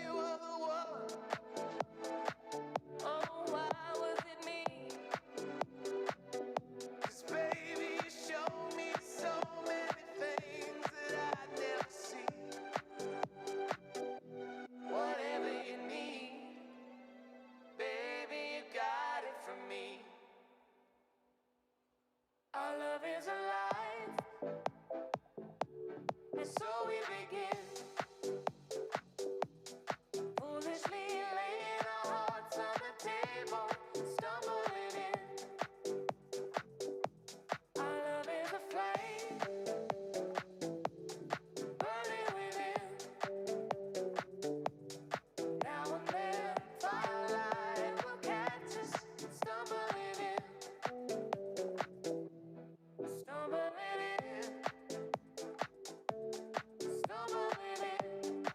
you were the one. Oh, why was it me? 'Cause baby, you showed me so many things that I'd never see. Whatever you need, baby, you got it from me. Our love is alive, and so we begin. Foolishly laying our hearts on the table, stumbling in. Our love is a flame, burning within. Now and then, firelight will catch us, stumbling in. Stumbling in. Stumbling in.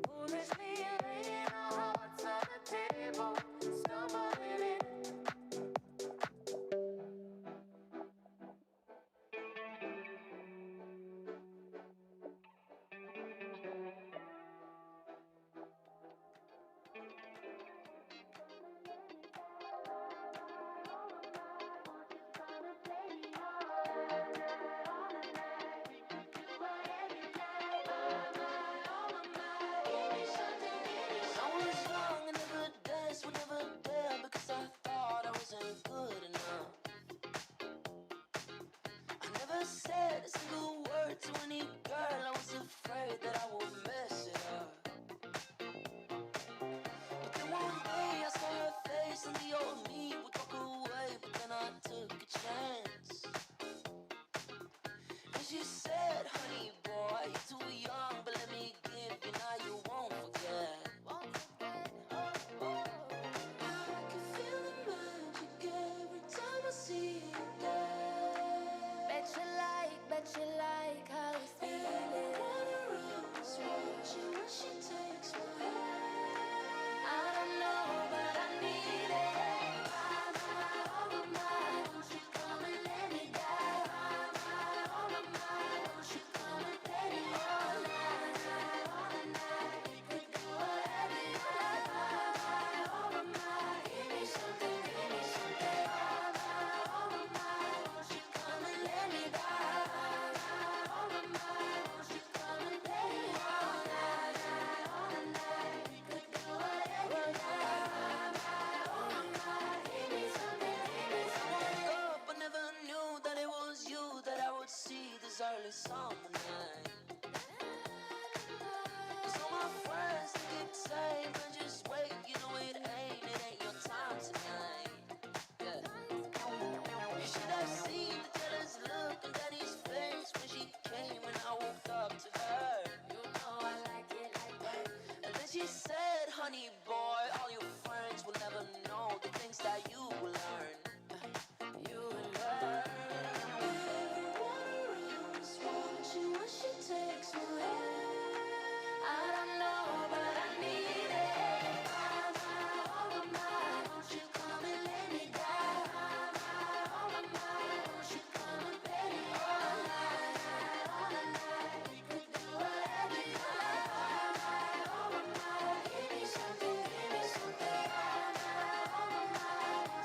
Foolishly laying our hearts on the table, stumbling in. I was young and the good days were never there because I thought I wasn't good enough. I never said a single word to any girl. I was afraid that I would mess it up. But then one day I saw her face and the old me would walk away. But then I took a chance. And she said, honey boy, you're too young, but let me give you, now you won't forget. Won't forget. Oh, oh. I can feel the magic every time I see you again. Bet you like how it's feeling. Everyone around is watching when she takes my hand. I don't know, but I need it. My, oh my, won't you come and let me die? My, oh my, won't you come and play me all night? All the night, we could do whatever you like. My, oh my, give me something, give me something. My, oh my, won't you come and let me die? My, oh my, won't you come and play me all night? All the night, we could do whatever you like. My, oh my, give me something, give me something. I woke up, I never knew that it was you that I would see this early summer night. 'Cause all my friends they keep saying, but just wait, you know it ain't your time tonight. Yeah. You should have seen the jealous look on Daddy's face when she came and I walked up to her. You know I like it like that. And then she said, honey boy, all your friends will never know the things that you will learn. You will learn. Everyone around is watching when she takes my hand. I don't know, but I need it. My, oh my, won't you come and let me die? My, oh my, won't you come and play me all night? All the night, we could do whatever you like. My, oh my, give me something, give me something. My, oh my,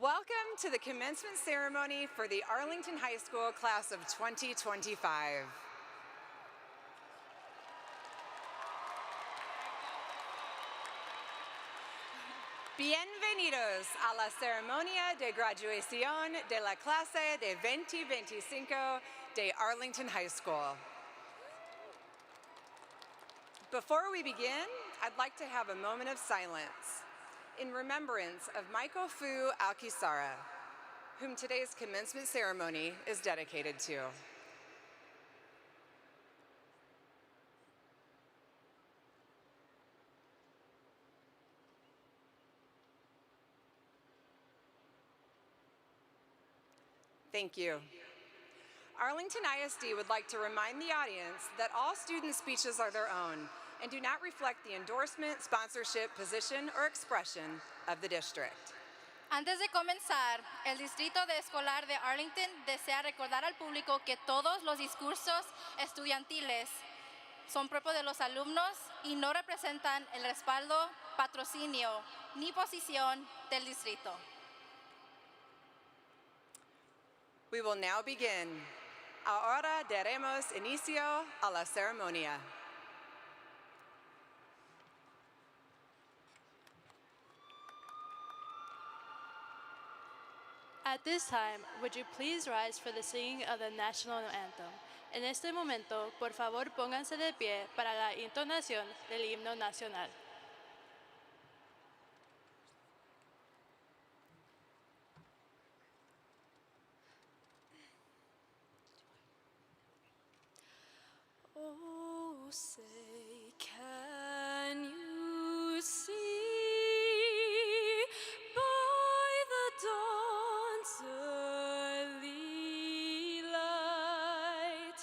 Welcome to the commencement ceremony for the Arlington High School class of 2025. Bienvenidos a la ceremonia de graduación de la clase de 2025 de Arlington High School. Before we begin, I'd like to have a moment of silence in remembrance of Michael Fu Alkisara, whom today's commencement ceremony is dedicated to. Thank you. Arlington ISD would like to remind the audience that all student speeches are their own and do not reflect the endorsement, sponsorship, position, or expression of the district. Antes de comenzar, el Distrito de Escolar de Arlington desea recordar al público que todos los discursos estudiantiles son propios de los alumnos y no representan el respaldo, patrocinio ni posición del distrito. We will now begin. Ahora daremos inicio a la ceremonia. At this time, would you please rise for the singing of the national anthem? En este momento, por favor, pónganse de pie para la entonación del himno nacional. Oh, say, can you see by the dawn's early light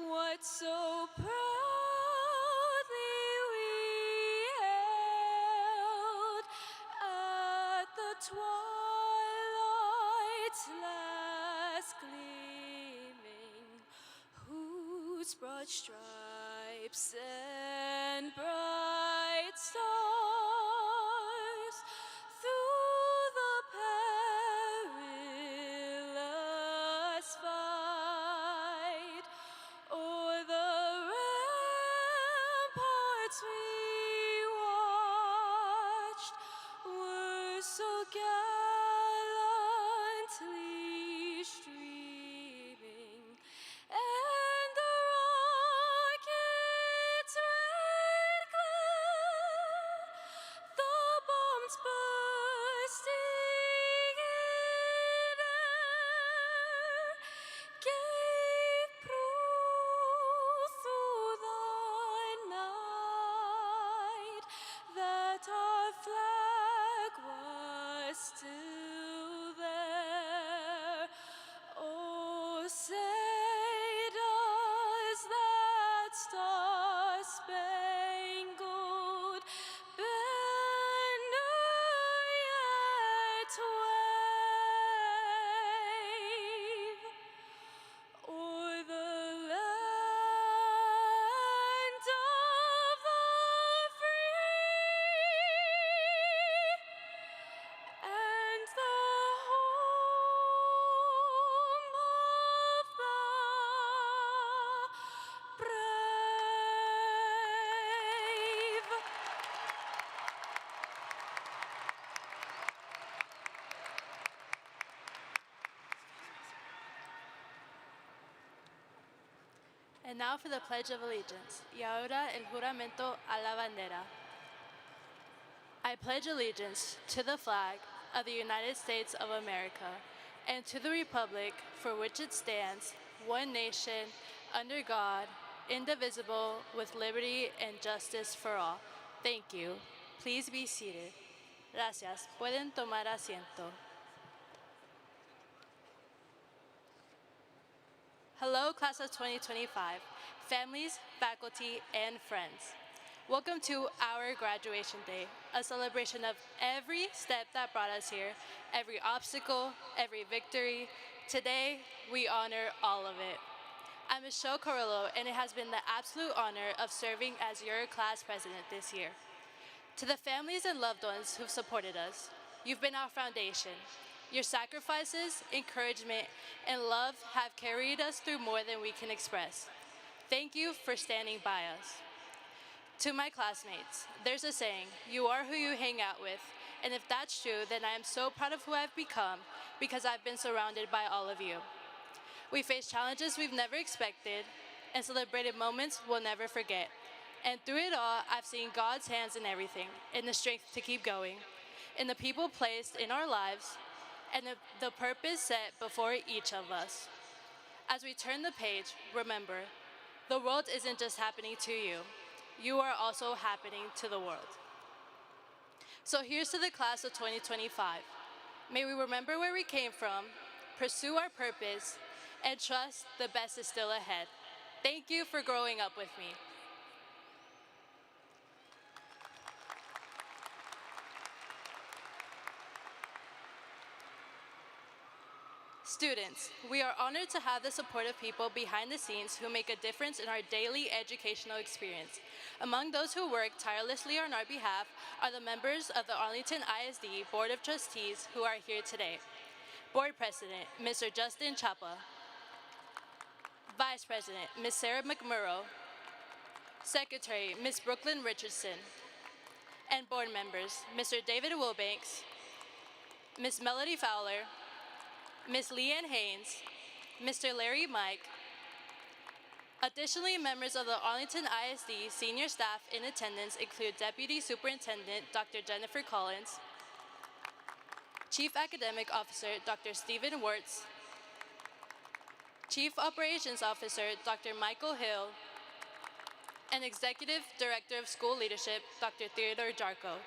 what so proudly we hailed at the twilight's last gleaming, whose broad stripes and bright stars through the perilous fight o'er the ramparts we watched were so gallantly streaming, and the rocket's red glare, the bombs bursting in air, gave proof through the night that our flag was still there. Oh, say does that star-spangled banner yet wave o'er the land of the free and the home of the brave. And now for the Pledge of Allegiance. Y ahora el juramento a la bandera. I pledge allegiance to the flag of the United States of America and to the republic for which it stands, one nation, under God, indivisible, with liberty and justice for all. Thank you. Please be seated. Gracias. Pueden tomar asiento. Hello, class of 2025, families, faculty, and friends. Welcome to our graduation day, a celebration of every step that brought us here, every obstacle, every victory. Today, we honor all of it. I'm Michelle Carrillo, and it has been the absolute honor of serving as your class president this year. To the families and loved ones who've supported us, you've been our foundation. Your sacrifices, encouragement, and love have carried us through more than we can express. Thank you for standing by us. To my classmates, there's a saying, you are who you hang out with. And if that's true, then I am so proud of who I've become because I've been surrounded by all of you. We faced challenges we've never expected and celebrated moments we'll never forget. And through it all, I've seen God's hands in everything, in the strength to keep going, in the people placed in our lives, and the purpose set before each of us. As we turn the page, remember, the world isn't just happening to you. You are also happening to the world. So here's to the class of 2025. May we remember where we came from, pursue our purpose, and trust the best is still ahead. Thank you for growing up with me. Students, we are honored to have the support of people behind the scenes who make a difference in our daily educational experience. Among those who work tirelessly on our behalf are the members of the Arlington ISD Board of Trustees who are here today. Board President, Mr. Justin Chapa. Vice President, Ms. Sarah McMurrow. Secretary, Ms. Brooklyn Richardson. And board members, Mr. David Wilbanks, Ms. Melody Fowler, Ms. Leanne Haynes, Mr. Larry Mike. Additionally, members of the Arlington ISD senior staff in attendance include Deputy Superintendent Dr. Jennifer Collins, Chief Academic Officer Dr. Stephen Wirtz, Chief Operations Officer Dr. Michael Hill, and Executive Director of School Leadership Dr. Theodore Jarko.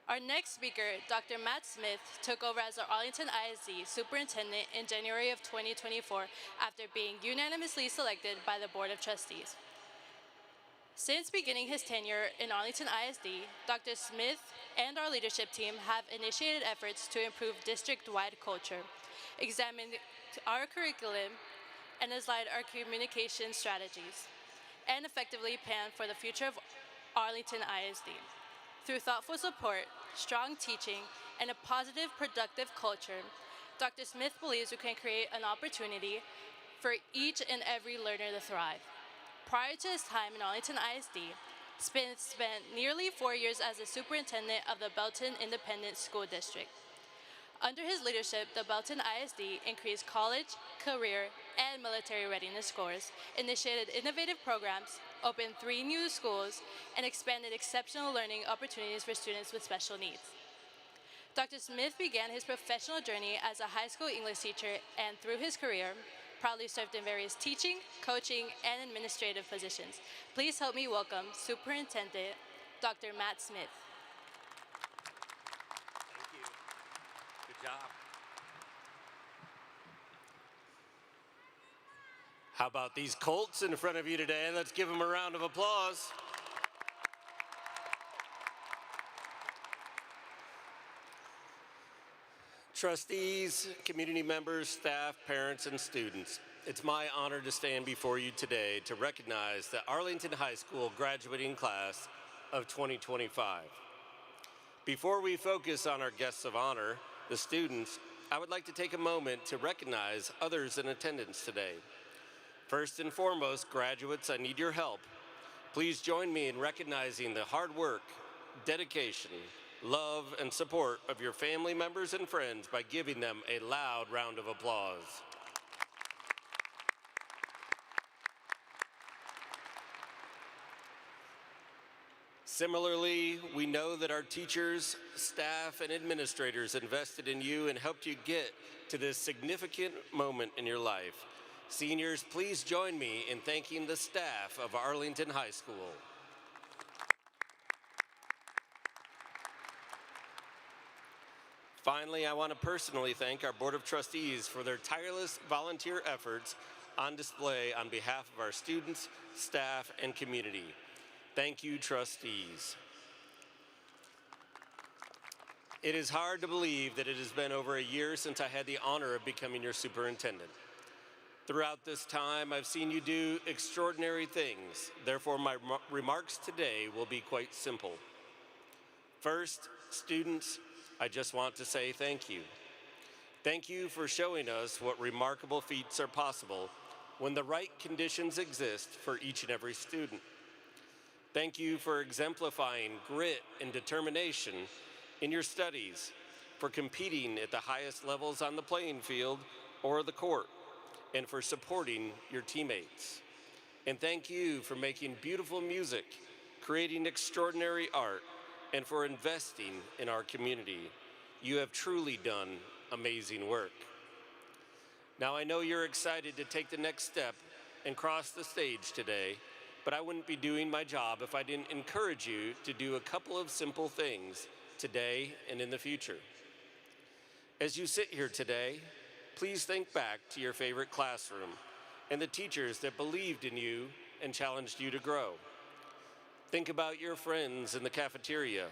Our next speaker, Dr. Matt Smith, took over as our Arlington ISD Superintendent in January of 2024 after being unanimously selected by the Board of Trustees. Since beginning his tenure in Arlington ISD, Dr. Smith and our leadership team have initiated efforts to improve district-wide culture, examined our curriculum, and applied our communication strategies, and effectively planned for the future of Arlington ISD. Through thoughtful support, strong teaching, and a positive, productive culture, Dr. Smith believes we can create an opportunity for each and every learner to thrive. Prior to his time in Arlington ISD, Smith spent nearly 4 years as the superintendent of the Belton Independent School District. Under his leadership, the Belton ISD increased college, career, and military readiness scores, initiated innovative programs, opened 3 new schools, and expanded exceptional learning opportunities for students with special needs. Dr. Smith began his professional journey as a high school English teacher and through his career, proudly served in various teaching, coaching, and administrative positions. Please help me welcome Superintendent Dr. Matt Smith. Thank you. Good job. How about these Colts in front of you today? Let's give them a round of applause. Trustees, community members, staff, parents, and students, it's my honor to stand before you today to recognize the Arlington High School graduating class of 2025. Before we focus on our guests of honor, the students, I would like to take a moment to recognize others in attendance today. First and foremost, graduates, I need your help. Please join me in recognizing the hard work, dedication, love, and support of your family members and friends by giving them a loud round of applause. Similarly, we know that our teachers, staff, and administrators invested in you and helped you get to this significant moment in your life. Seniors, please join me in thanking the staff of Arlington High School. Finally, I want to personally thank our Board of Trustees for their tireless volunteer efforts on display on behalf of our students, staff, and community. Thank you, trustees. It is hard to believe that it has been over a year since I had the honor of becoming your superintendent. Throughout this time, I've seen you do extraordinary things. Therefore, my remarks today will be quite simple. First, students, I just want to say thank you. Thank you for showing us what remarkable feats are possible when the right conditions exist for each and every student. Thank you for exemplifying grit and determination in your studies, for competing at the highest levels on the playing field or the court, and for supporting your teammates. And thank you for making beautiful music, creating extraordinary art, and for investing in our community. You have truly done amazing work. Now I know you're excited to take the next step and cross the stage today, but I wouldn't be doing my job if I didn't encourage you to do a couple of simple things today and in the future. As you sit here today, please think back to your favorite classroom and the teachers that believed in you and challenged you to grow. Think about your friends in the cafeteria,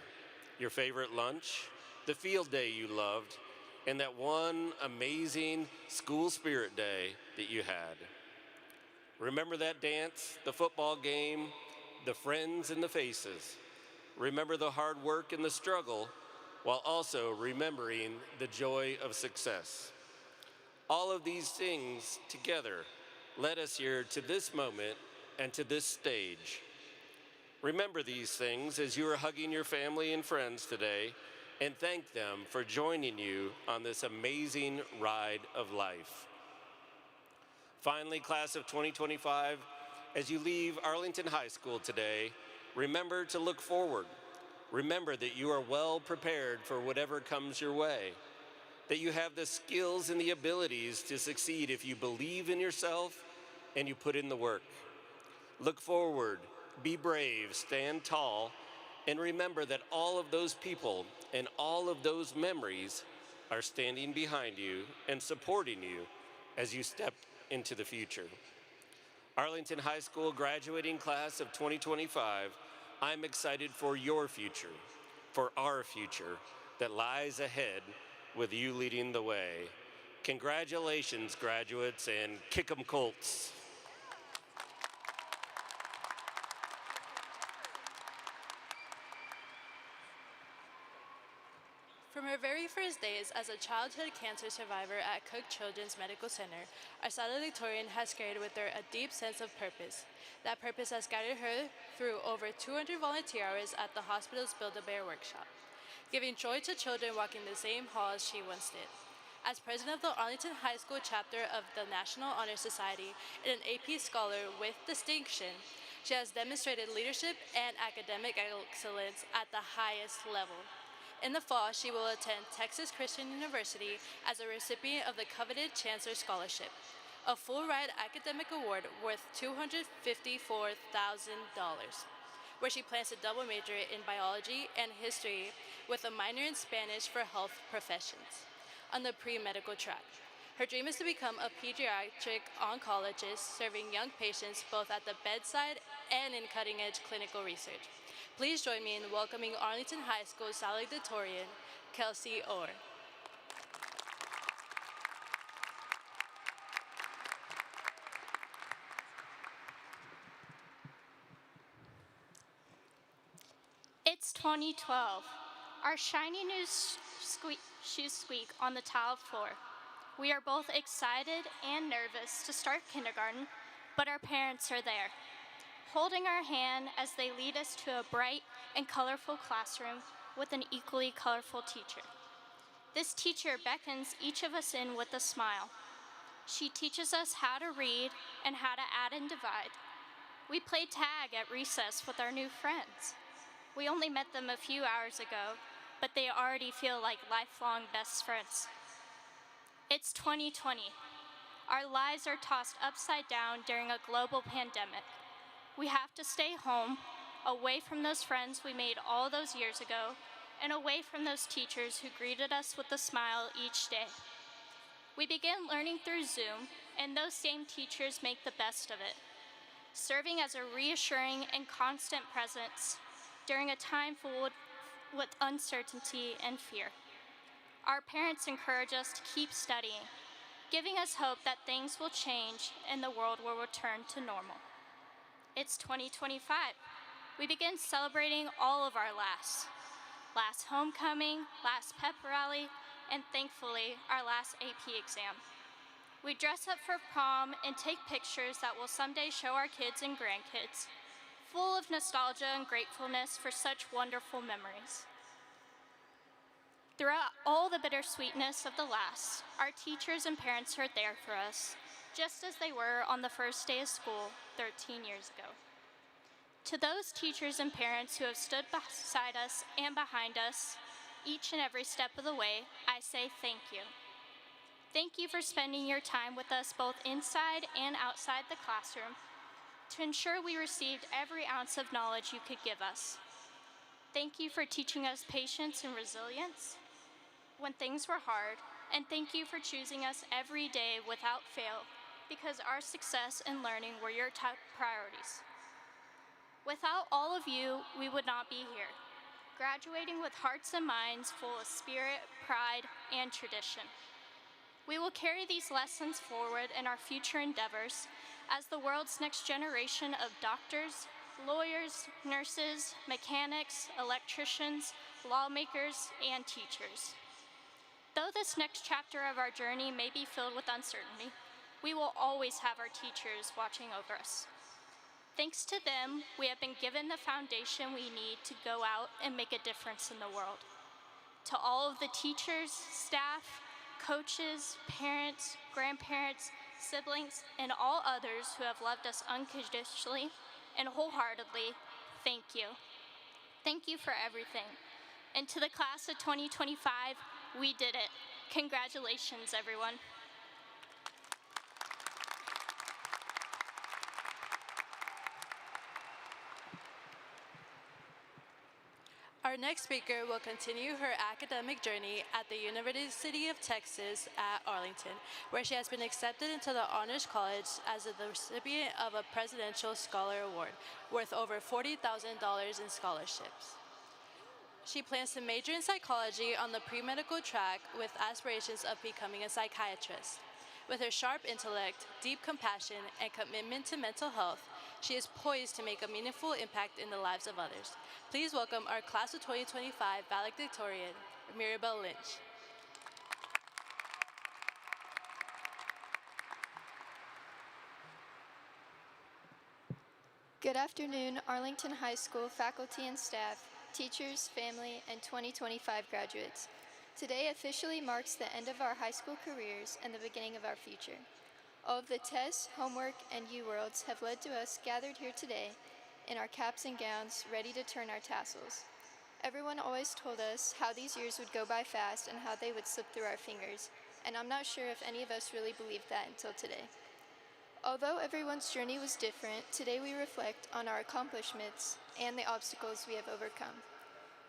your favorite lunch, the field day you loved, and that one amazing school spirit day that you had. Remember that dance, the football game, the friends and the faces. Remember the hard work and the struggle, while also remembering the joy of success. All of these things together led us here to this moment and to this stage. Remember these things as you are hugging your family and friends today, and thank them for joining you on this amazing ride of life. Finally, class of 2025, as you leave Arlington High School today, remember to look forward. Remember that you are well prepared for whatever comes your way, that you have the skills and the abilities to succeed if you believe in yourself and you put in the work. Look forward, be brave, stand tall, and remember that all of those people and all of those memories are standing behind you and supporting you as you step into the future. Arlington High School graduating class of 2025, I'm excited for your future, for our future that lies ahead with you leading the way. Congratulations, graduates, and kick 'em Colts. From her very first days as a childhood cancer survivor at Cook Children's Medical Center, our salutatorian has carried with her a deep sense of purpose. That purpose has guided her through over 200 volunteer hours at the hospital's Build-A-Bear workshop, giving joy to children walking the same halls she once did. As president of the Arlington High School chapter of the National Honor Society and an AP Scholar with distinction, she has demonstrated leadership and academic excellence at the highest level. In the fall, she will attend Texas Christian University as a recipient of the coveted Chancellor Scholarship, a full-ride academic award worth $254,000, where she plans to double major in biology and history with a minor in Spanish for health professions on the pre-medical track. Her dream is to become a pediatric oncologist serving young patients both at the bedside and in cutting-edge clinical research. Please join me in welcoming Arlington High School salutatorian, Kelsey Orr. It's 2012. Our shiny new shoes squeak on the tiled floor. We are both excited and nervous to start kindergarten, but our parents are there, holding our hand as they lead us to a bright and colorful classroom with an equally colorful teacher. This teacher beckons each of us in with a smile. She teaches us how to read and how to add and divide. We play tag at recess with our new friends. We only met them a few hours ago, but they already feel like lifelong best friends. It's 2020. Our lives are tossed upside down during a global pandemic. We have to stay home, away from those friends we made all those years ago, and away from those teachers who greeted us with a smile each day. We began learning through Zoom, and those same teachers make the best of it, serving as a reassuring and constant presence during a time filled with uncertainty and fear. Our parents encourage us to keep studying, giving us hope that things will change and the world will return to normal. It's 2025. We begin celebrating all of our lasts. last homecoming, last pep rally, and thankfully, our last AP exam. We dress up for prom and take pictures that will someday show our kids and grandkids, full of nostalgia and gratefulness for such wonderful memories. Throughout all the bittersweetness of the last, our teachers and parents are there for us, just as they were on the first day of school 13 years ago. To those teachers and parents who have stood beside us and behind us each and every step of the way, I say thank you. Thank you for spending your time with us both inside and outside the classroom to ensure we received every ounce of knowledge you could give us. Thank you for teaching us patience and resilience when things were hard, and thank you for choosing us every day without fail because our success and learning were your top priorities. Without all of you, we would not be here, graduating with hearts and minds full of spirit, pride, and tradition. We will carry these lessons forward in our future endeavors as the world's next generation of doctors, lawyers, nurses, mechanics, electricians, lawmakers, and teachers. Though this next chapter of our journey may be filled with uncertainty, we will always have our teachers watching over us. Thanks to them, we have been given the foundation we need to go out and make a difference in the world. To all of the teachers, staff, coaches, parents, grandparents, siblings, and all others who have loved us unconditionally and wholeheartedly, thank you. Thank you for everything. And to the class of 2025, we did it. Congratulations, everyone. Our next speaker will continue her academic journey at the University of Texas at Arlington, where she has been accepted into the Honors College as the recipient of a Presidential Scholar Award worth over $40,000 in scholarships. She plans to major in psychology on the pre-medical track with aspirations of becoming a psychiatrist. With her sharp intellect, deep compassion, and commitment to mental health, she is poised to make a meaningful impact in the lives of others. Please welcome our class of 2025 valedictorian, Mirabelle Lynch. Good afternoon, Arlington High School faculty and staff, teachers, family, and 2025 graduates. Today officially marks the end of our high school careers and the beginning of our future. All of the tests, homework, and U-Worlds have led to us gathered here today in our caps and gowns, ready to turn our tassels. Everyone always told us how these years would go by fast and how they would slip through our fingers, and I'm not sure if any of us really believed that until today. Although everyone's journey was different, today we reflect on our accomplishments and the obstacles we have overcome.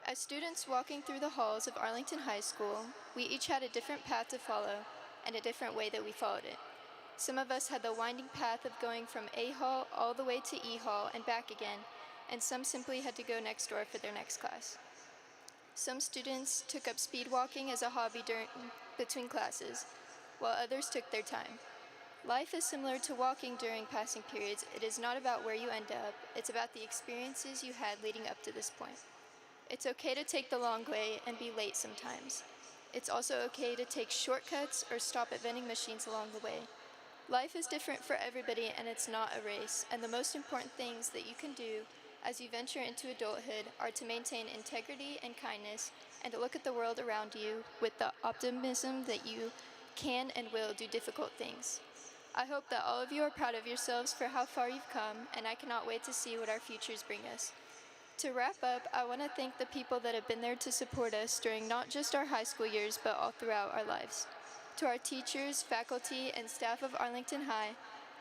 As students walking through the halls of Arlington High School, we each had a different path to follow and a different way that we followed it. Some of us had the winding path of going from A Hall all the way to E Hall and back again, and some simply had to go next door for their next class. Some students took up speed walking as a hobby between classes, while others took their time. Life is similar to walking during passing periods. It is not about where you end up, it's about the experiences you had leading up to this point. It's okay to take the long way and be late sometimes. It's also okay to take shortcuts or stop at vending machines along the way. Life is different for everybody, and it's not a race, and the most important things that you can do as you venture into adulthood are to maintain integrity and kindness and to look at the world around you with the optimism that you can and will do difficult things. I hope that all of you are proud of yourselves for how far you've come, and I cannot wait to see what our futures bring us. To wrap up, I want to thank the people that have been there to support us during not just our high school years, but all throughout our lives. To our teachers, faculty, and staff of Arlington High,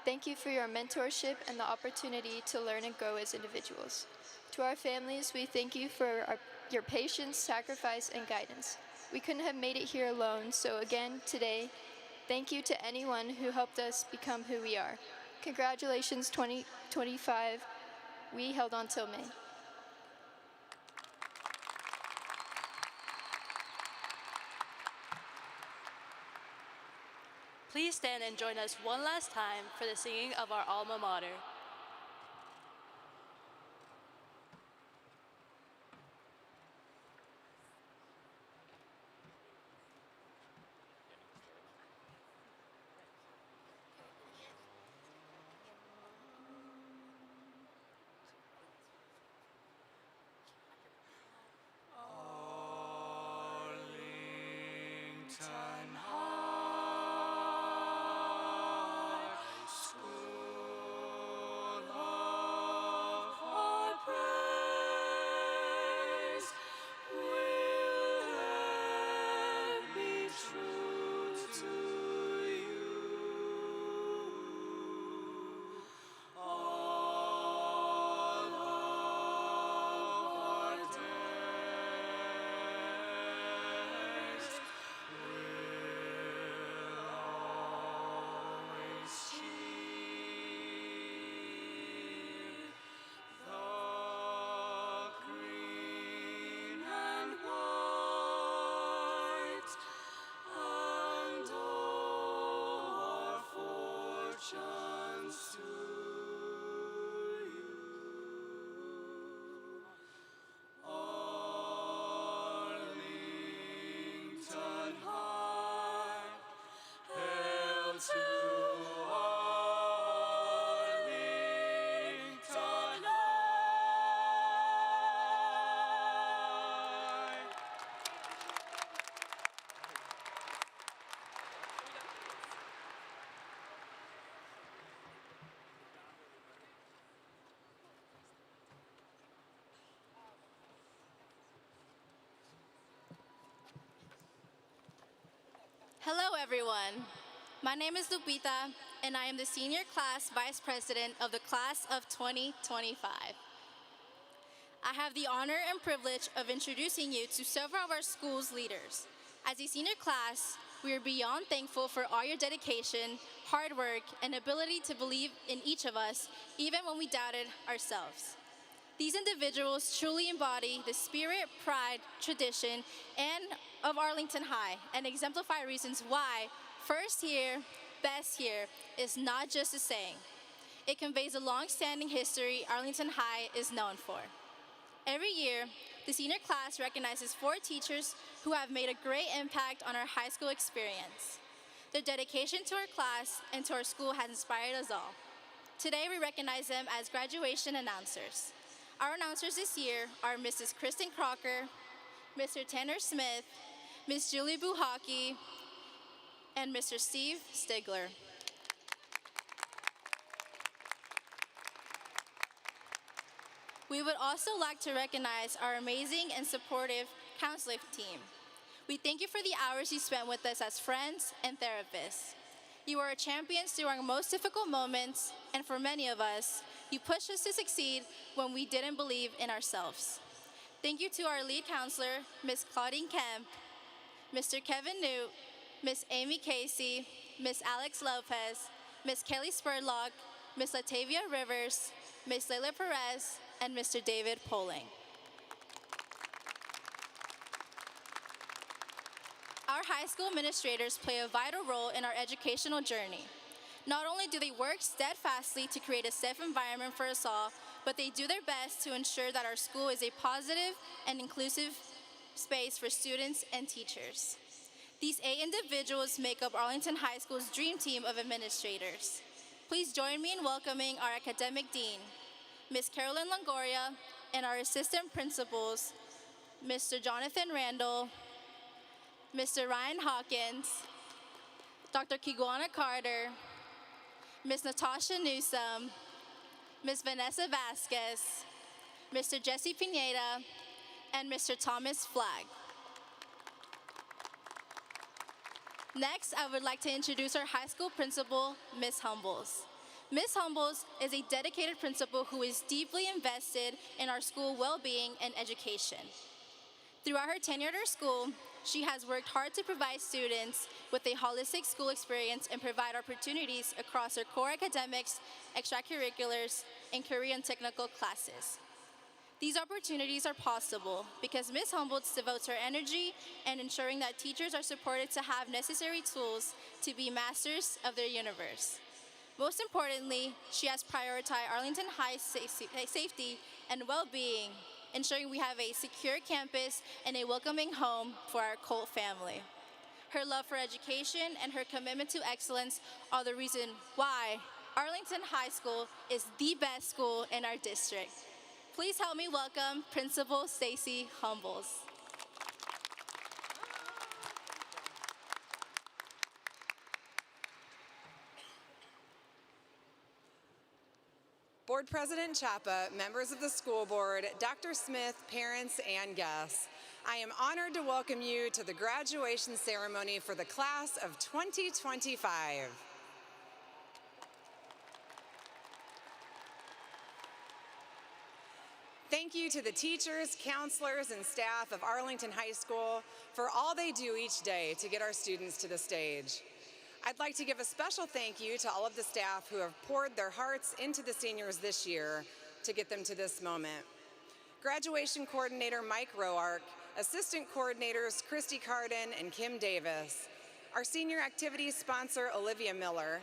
thank you for your mentorship and the opportunity to learn and grow as individuals. To our families, we thank you for your patience, sacrifice, and guidance. We couldn't have made it here alone, so again, today, thank you to anyone who helped us become who we are. Congratulations, 2025. We held on till May. Please stand and join us one last time for the singing of our alma mater. High School of our praise will ever be true to you. All of our days will always cheer the green and white and all our fortunes to you. Arlington High, hail to Arlington High. Hello, everyone. My name is Lupita, and I am the Senior Class Vice President of the Class of 2025. I have the honor and privilege of introducing you to several of our school's leaders. As a senior class, we are beyond thankful for all your dedication, hard work, and ability to believe in each of us, even when we doubted ourselves. These individuals truly embody the spirit, pride, tradition, and of Arlington High, and exemplify reasons why first year, best year is not just a saying. It conveys a long-standing history Arlington High is known for. Every year, the senior class recognizes 4 teachers who have made a great impact on our high school experience. Their dedication to our class and to our school has inspired us all. Today, we recognize them as graduation announcers. Our announcers this year are Mrs. Kristen Crocker, Mr. Tanner Smith, Ms. Julie Buhaki, and Mr. Steve Stigler. We would also like to recognize our amazing and supportive counseling team. We thank you for the hours you spent with us as friends and therapists. You are champions through our most difficult moments, and for many of us, you pushed us to succeed when we didn't believe in ourselves. Thank you to our lead counselor, Ms. Claudine Kemp, Mr. Kevin Newt, Ms. Amy Casey, Ms. Alex Lopez, Ms. Kelly Spurlock, Ms. Latavia Rivers, Ms. Layla Perez, and Mr. David Poling. Our high school administrators play a vital role in our educational journey. Not only do they work steadfastly to create a safe environment for us all, but they do their best to ensure that our school is a positive and inclusive space for students and teachers. These 8 individuals make up Arlington High School's dream team of administrators. Please join me in welcoming our academic dean, Ms. Carolyn Longoria, and our assistant principals, Mr. Jonathan Randall, Mr. Ryan Hawkins, Dr. Kiguana Carter, Ms. Natasha Newsom, Ms. Vanessa Vasquez, Mr. Jesse Pineda, and Mr. Thomas Flagg. Next, I would like to introduce our high school principal, Ms. Humbles. Ms. Humbles is a dedicated principal who is deeply invested in our school well-being and education. Throughout her tenure at our school, she has worked hard to provide students with a holistic school experience and provide opportunities across her core academics, extracurriculars, and career and technical classes. These opportunities are possible because Ms. Humboldt devotes her energy in ensuring that teachers are supported to have necessary tools to be masters of their universe. Most importantly, she has prioritized Arlington High safety and well-being, ensuring we have a secure campus and a welcoming home for our Colt family. Her love for education and her commitment to excellence are the reason why Arlington High School is the best school in our district. Please help me welcome Principal Stacy Humbles. Board President Chapa, members of the school board, Dr. Smith, parents, and guests, I am honored to welcome you to the graduation ceremony for the class of 2025. Thank you to the teachers, counselors, and staff of Arlington High School for all they do each day to get our students to the stage. I'd like to give a special thank you to all of the staff who have poured their hearts into the seniors this year to get them to this moment. Graduation Coordinator Mike Roark, Assistant Coordinators Christy Carden and Kim Davis, our Senior Activities Sponsor Olivia Miller,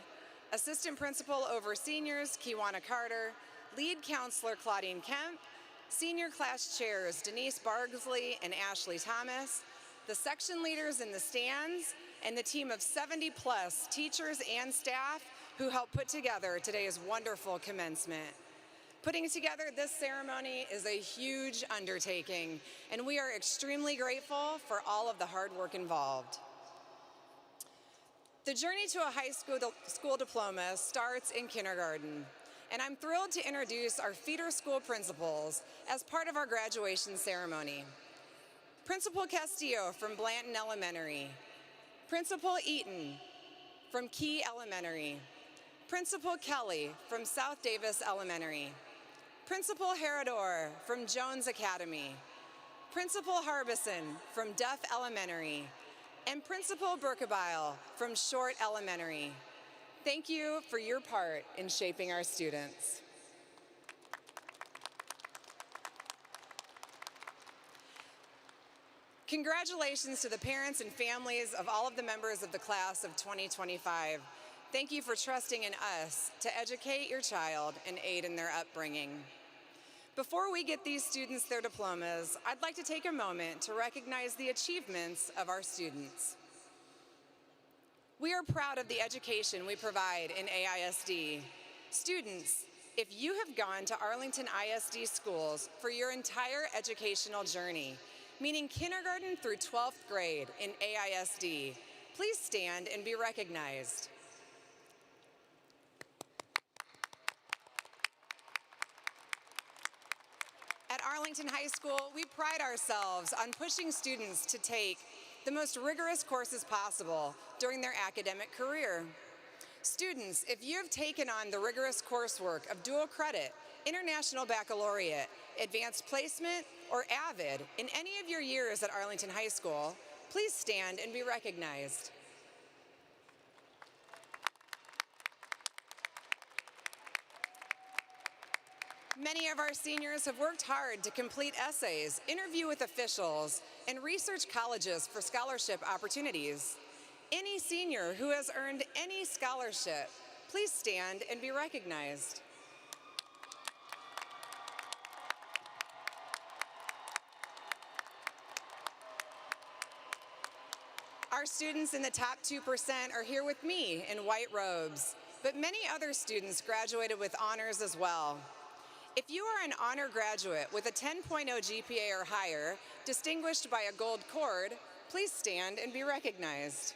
Assistant Principal over Seniors Kiwana Carter, Lead Counselor Claudine Kemp, Senior Class Chairs Denise Bargsley and Ashley Thomas, the section leaders in the stands, and the team of 70-plus teachers and staff who helped put together today's wonderful commencement. Putting together this ceremony is a huge undertaking, and we are extremely grateful for all of the hard work involved. The journey to a high school diploma starts in kindergarten, and I'm thrilled to introduce our feeder school principals as part of our graduation ceremony. Principal Castillo from Blanton Elementary, Principal Eaton from Key Elementary, Principal Kelly from South Davis Elementary, Principal Herodor from Jones Academy, Principal Harbison from Duff Elementary, and Principal Berkebile from Short Elementary. Thank you for your part in shaping our students. Congratulations to the parents and families of all of the members of the class of 2025. Thank you for trusting in us to educate your child and aid in their upbringing. Before we get these students their diplomas, I'd like to take a moment to recognize the achievements of our students. We are proud of the education we provide in AISD. Students, if you have gone to Arlington ISD schools for your entire educational journey, meaning kindergarten through 12th grade in AISD, please stand and be recognized. At Arlington High School, we pride ourselves on pushing students to take the most rigorous courses possible during their academic career. Students, if you have taken on the rigorous coursework of dual credit, International Baccalaureate, Advanced Placement, or AVID in any of your years at Arlington High School, please stand and be recognized. Many of our seniors have worked hard to complete essays, interview with officials, and research colleges for scholarship opportunities. Any senior who has earned any scholarship, please stand and be recognized. Our students in the top 2% are here with me in white robes, but many other students graduated with honors as well. If you are an honor graduate with a 10.0 GPA or higher, distinguished by a gold cord, please stand and be recognized.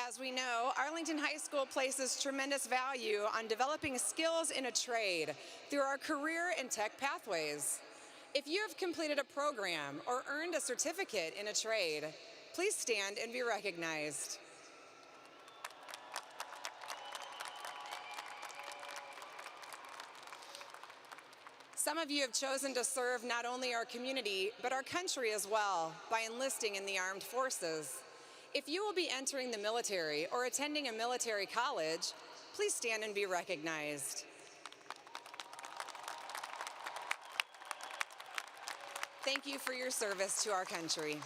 As we know, Arlington High School places tremendous value on developing skills in a trade through our career and tech pathways. If you have completed a program or earned a certificate in a trade, please stand and be recognized. Some of you have chosen to serve not only our community, but our country as well by enlisting in the armed forces. If you will be entering the military or attending a military college, please stand and be recognized. Thank you for your service to our country.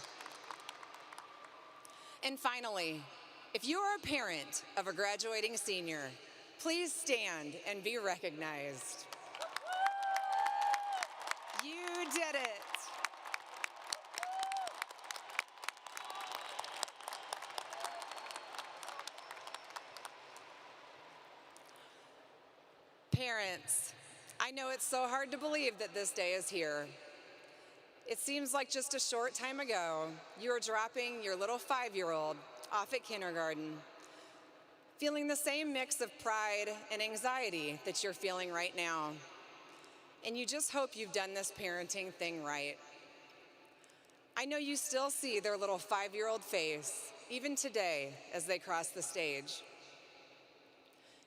And finally, if you are a parent of a graduating senior, please stand and be recognized. You did it. Parents, I know it's so hard to believe that this day is here. It seems like just a short time ago, you were dropping your little 5-year-old off at kindergarten, feeling the same mix of pride and anxiety that you're feeling right now. And you just hope you've done this parenting thing right. I know you still see their little 5-year-old face, even today, as they cross the stage.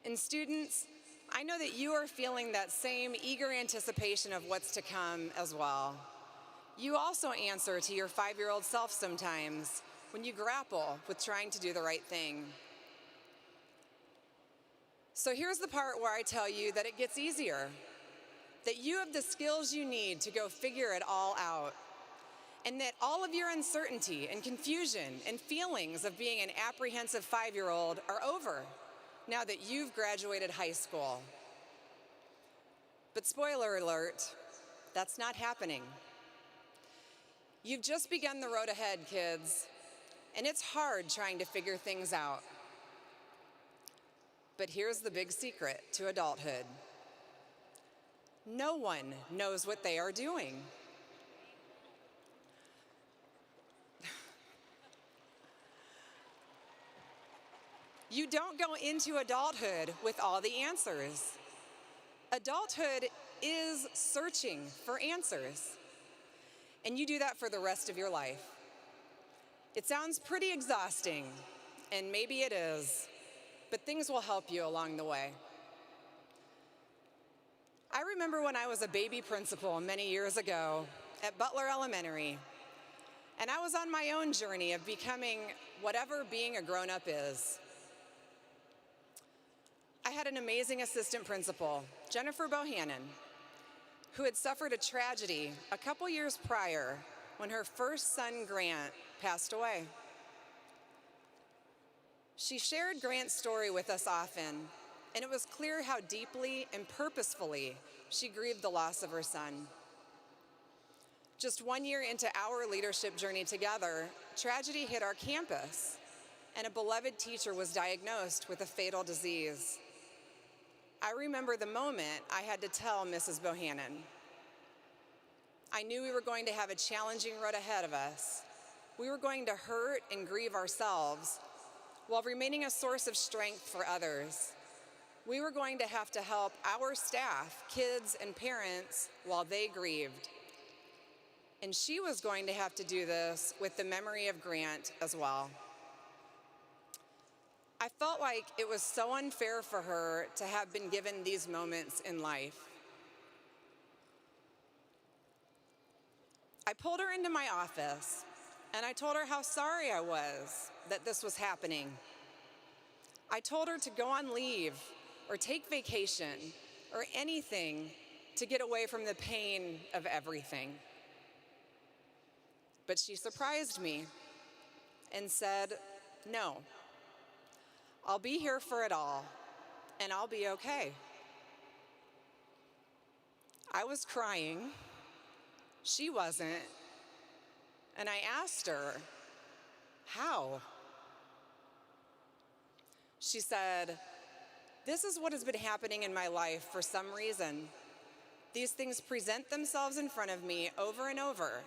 And students, I know that you are feeling that same eager anticipation of what's to come as well. You also answer to your 5-year-old self sometimes when you grapple with trying to do the right thing. So here's the part where I tell you that it gets easier, that you have the skills you need to go figure it all out, and that all of your uncertainty and confusion and feelings of being an apprehensive 5-year-old are over now that you've graduated high school. But spoiler alert, that's not happening. You've just begun the road ahead, kids, and it's hard trying to figure things out. But here's the big secret to adulthood. No one knows what they are doing. You don't go into adulthood with all the answers. Adulthood is searching for answers, and you do that for the rest of your life. It sounds pretty exhausting, and maybe it is, but things will help you along the way. I remember when I was a baby principal many years ago at Butler Elementary, and I was on my own journey of becoming whatever being a grown-up is. I had an amazing assistant principal, Jennifer Bohannon, who had suffered a tragedy a couple years prior when her first son, Grant, passed away. She shared Grant's story with us often, and it was clear how deeply and purposefully she grieved the loss of her son. Just 1 year into our leadership journey together, tragedy hit our campus, and a beloved teacher was diagnosed with a fatal disease. I remember the moment I had to tell Mrs. Bohannon. I knew we were going to have a challenging road ahead of us. We were going to hurt and grieve ourselves while remaining a source of strength for others. We were going to have to help our staff, kids, and parents while they grieved. And she was going to have to do this with the memory of Grant as well. I felt like it was so unfair for her to have been given these moments in life. I pulled her into my office, and I told her how sorry I was that this was happening. I told her to go on leave or take vacation or anything to get away from the pain of everything. But she surprised me and said, "No, I'll be here for it all, and I'll be okay." I was crying. She wasn't. And I asked her, "How?" She said, "This is what has been happening in my life for some reason. These things present themselves in front of me over and over,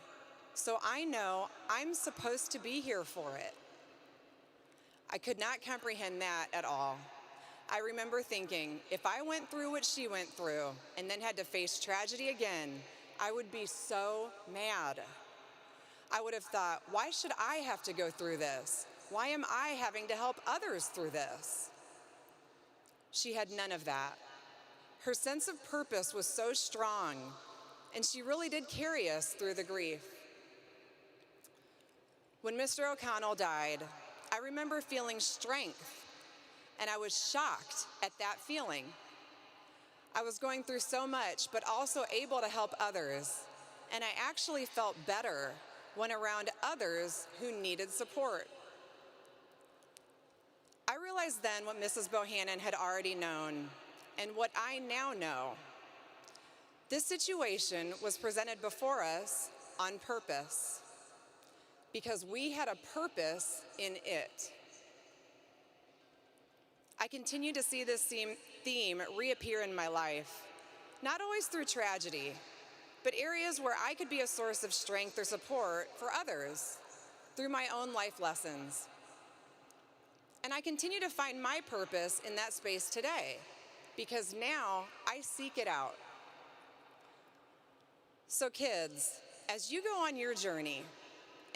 so I know I'm supposed to be here for it." I could not comprehend that at all. I remember thinking, if I went through what she went through and then had to face tragedy again, I would be so mad. I would have thought, why should I have to go through this? Why am I having to help others through this? She had none of that. Her sense of purpose was so strong, and she really did carry us through the grief. When Mr. O'Connell died, I remember feeling strength, and I was shocked at that feeling. I was going through so much, but also able to help others, and I actually felt better when around others who needed support. I realized then what Mrs. Bohannon had already known, and what I now know. This situation was presented before us on purpose, because we had a purpose in it. I continue to see this theme reappear in my life, not always through tragedy, but areas where I could be a source of strength or support for others through my own life lessons. And I continue to find my purpose in that space today, because now I seek it out. So kids, as you go on your journey,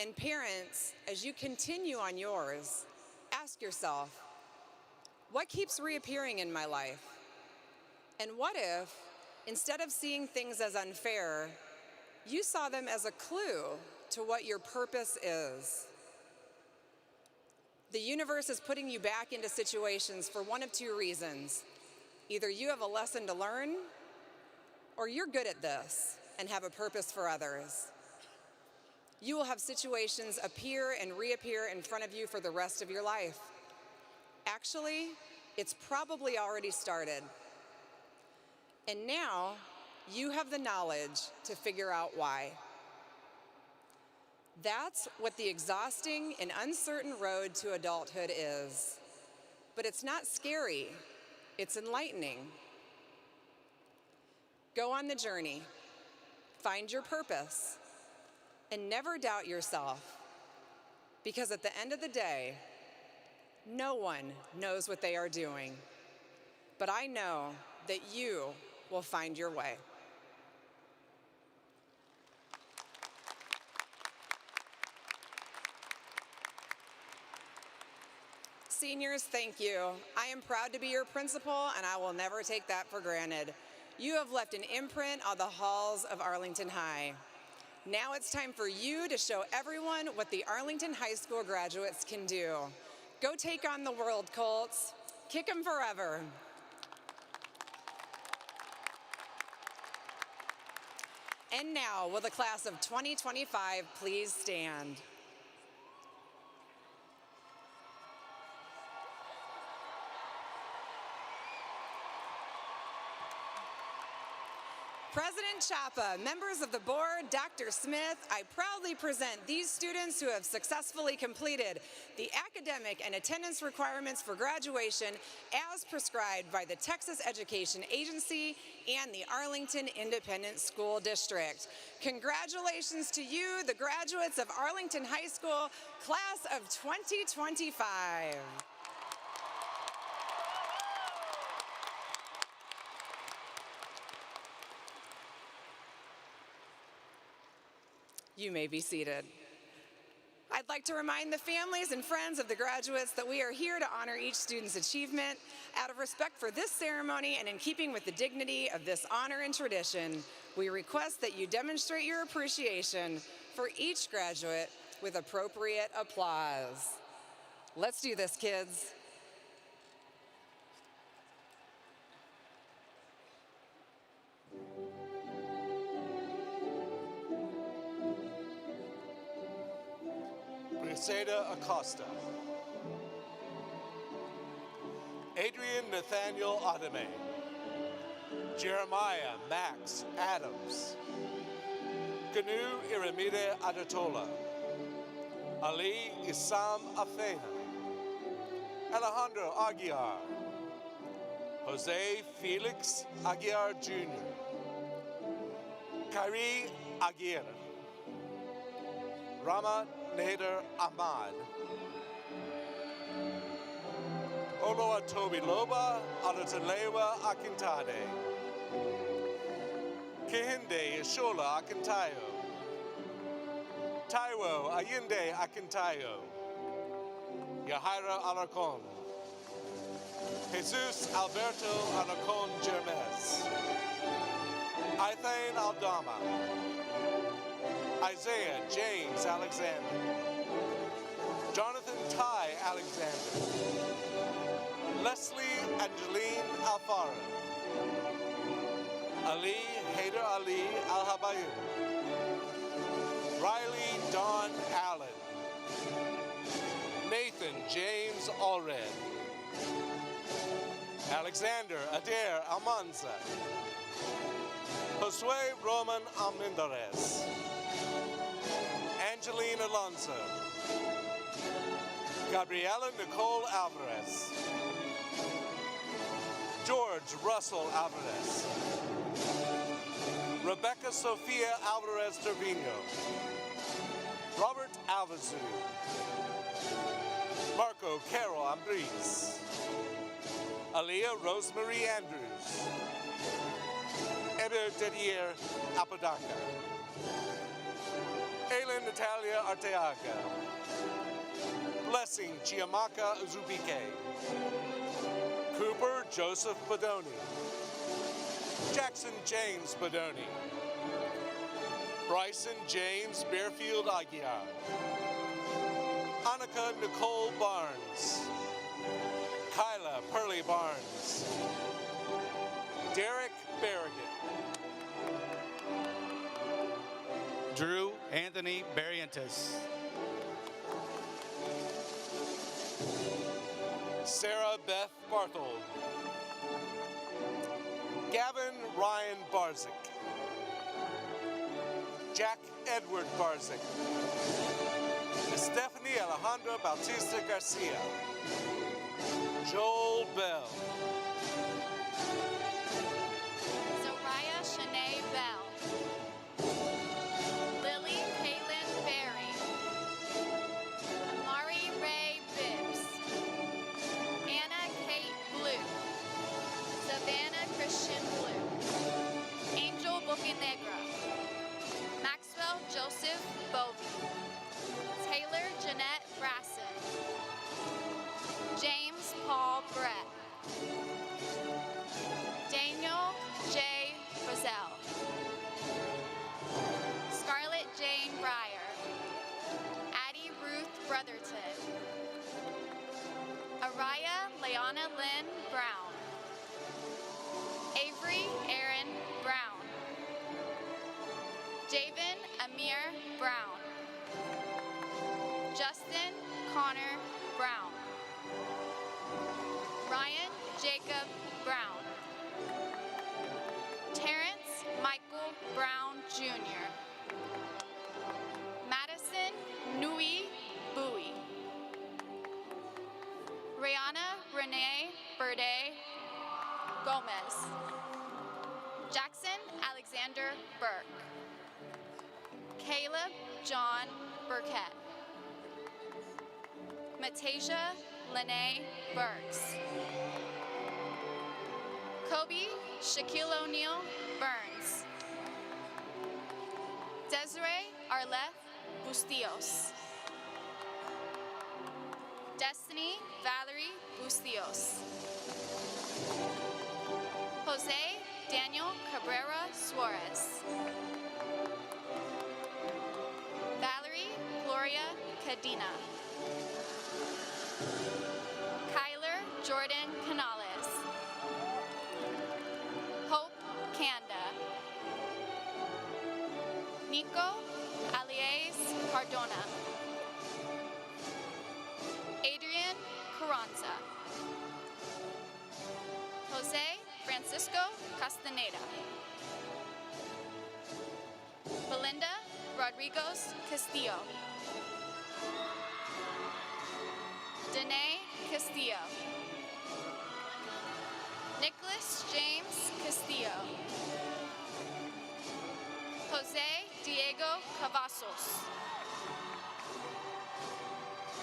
and parents, as you continue on yours, ask yourself, what keeps reappearing in my life? And what if, instead of seeing things as unfair, you saw them as a clue to what your purpose is? The universe is putting you back into situations for one of two reasons. Either you have a lesson to learn, or you're good at this and have a purpose for others. You will have situations appear and reappear in front of you for the rest of your life. Actually, it's probably already started. And now, you have the knowledge to figure out why. That's what the exhausting and uncertain road to adulthood is. But it's not scary, it's enlightening. Go on the journey, find your purpose, and never doubt yourself. Because at the end of the day, no one knows what they are doing. But I know that you will find your way. Seniors, thank you. I am proud to be your principal, and I will never take that for granted. You have left an imprint on the halls of Arlington High. Now it's time for you to show everyone what the Arlington High School graduates can do. Go take on the world, Colts. Kick 'em forever. And now, will the class of 2025 please stand? President Chapa, members of the board, Dr. Smith, I proudly present these students who have successfully completed the academic and attendance requirements for graduation as prescribed by the Texas Education Agency and the Arlington Independent School District. Congratulations to you, the graduates of Arlington High School, class of 2025. You may be seated. I'd like to remind the families and friends of the graduates that we are here to honor each student's achievement. Out of respect for this ceremony and in keeping with the dignity of this honor and tradition, we request that you demonstrate your appreciation for each graduate with appropriate applause. Let's do this, kids. Seda Acosta, Adrian Nathaniel Adame, Jeremiah Max Adams, Ganu Iramide Adatola, Ali Isam Afeha, Alejandro Aguiar, Jose Felix Aguiar Jr., Kyrie Aguirre, Rama Nader Ahmad, Oloa Toby Loba, Alatalewa Akintade, Kehinde Yeshola Akintayo, Taiwo Ayinde Akintayo, Yahaira Alarcon, Jesus Alberto Alarcon Germes, Aithane Aldama, Isaiah James Alexander, Jonathan Ty Alexander, Leslie Angeline Alfaro, Ali Haider Ali Al-Habayou, Riley Don Allen, Nathan James Allred, Alexander Adair Almanza, Josue Roman Almendarez, Angeline Alonso, Gabriela Nicole Alvarez, George Russell Alvarez, Rebecca Sofia Alvarez Trevino, Robert Alvazu, Marco Carol Ambris. Aliyah Rosemary Andrews. Eber Dedier Apodaca. Aileen Natalia Arteaga. Blessing Chiamaka Zubike. Cooper Joseph Bodoni. Jackson James Bodoni. Bryson James Bearfield Aguiar. Annika Nicole Barnes. Kyla Pearly Barnes. Derek Berrigan. Drew Anthony Barrientos. Sarah Beth Barthold. Gavin Ryan Barzik. Jack Edward Barzik. Stephanie Alejandra Bautista Garcia. Joel Bell. Soraya Shanae Bell. Lily Kaylin Berry. Amari Ray Bibbs. Anna Kate Blue. Savannah Christian Blue. Angel Bocanegra. Maxwell Joseph Bovey. Taylor Jeanette Brasson. James Paul Brett. Daniel J. Frizzell. Scarlett Jane Breyer. Addie Ruth Brotherton. Araya Leona Lynn Brown. Avery Aaron Brown. Javen Amir Brown. Justin Connor Brown. Ryan Jacob Brown. Terrence Michael Brown Jr. Madison Nui Bowie. Rihanna Renee Berde Gomez. Jackson Alexander Burke. Caleb John Burkett. Matasia Lene Burks. Kobe Shaquille O'Neal Burns. Desiree Arleth Bustillos. Destiny Valerie Bustillos. Jose Daniel Cabrera Suarez. Valerie Gloria Cadena. Kyler Jordan Canales. Hope Kanda. Nico Alies Cardona. Adrian Carranza. Jose Francisco Castaneda. Belinda Rodriguez Castillo. Danae Castillo. Nicholas James Castillo. Jose Diego Cavazos.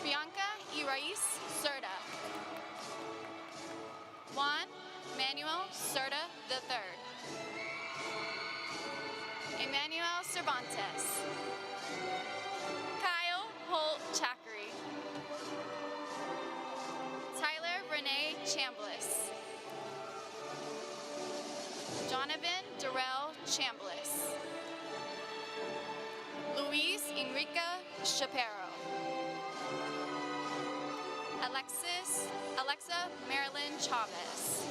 Bianca Irais Cerda. Juan Manuel Cerda III. Emmanuel Cervantes. Kyle Holt Chackery. Tyler Renee Chambliss. Jonathan Darrell Chambliss. Luis Enrica Shapiro. Alexa Marilyn Chavez.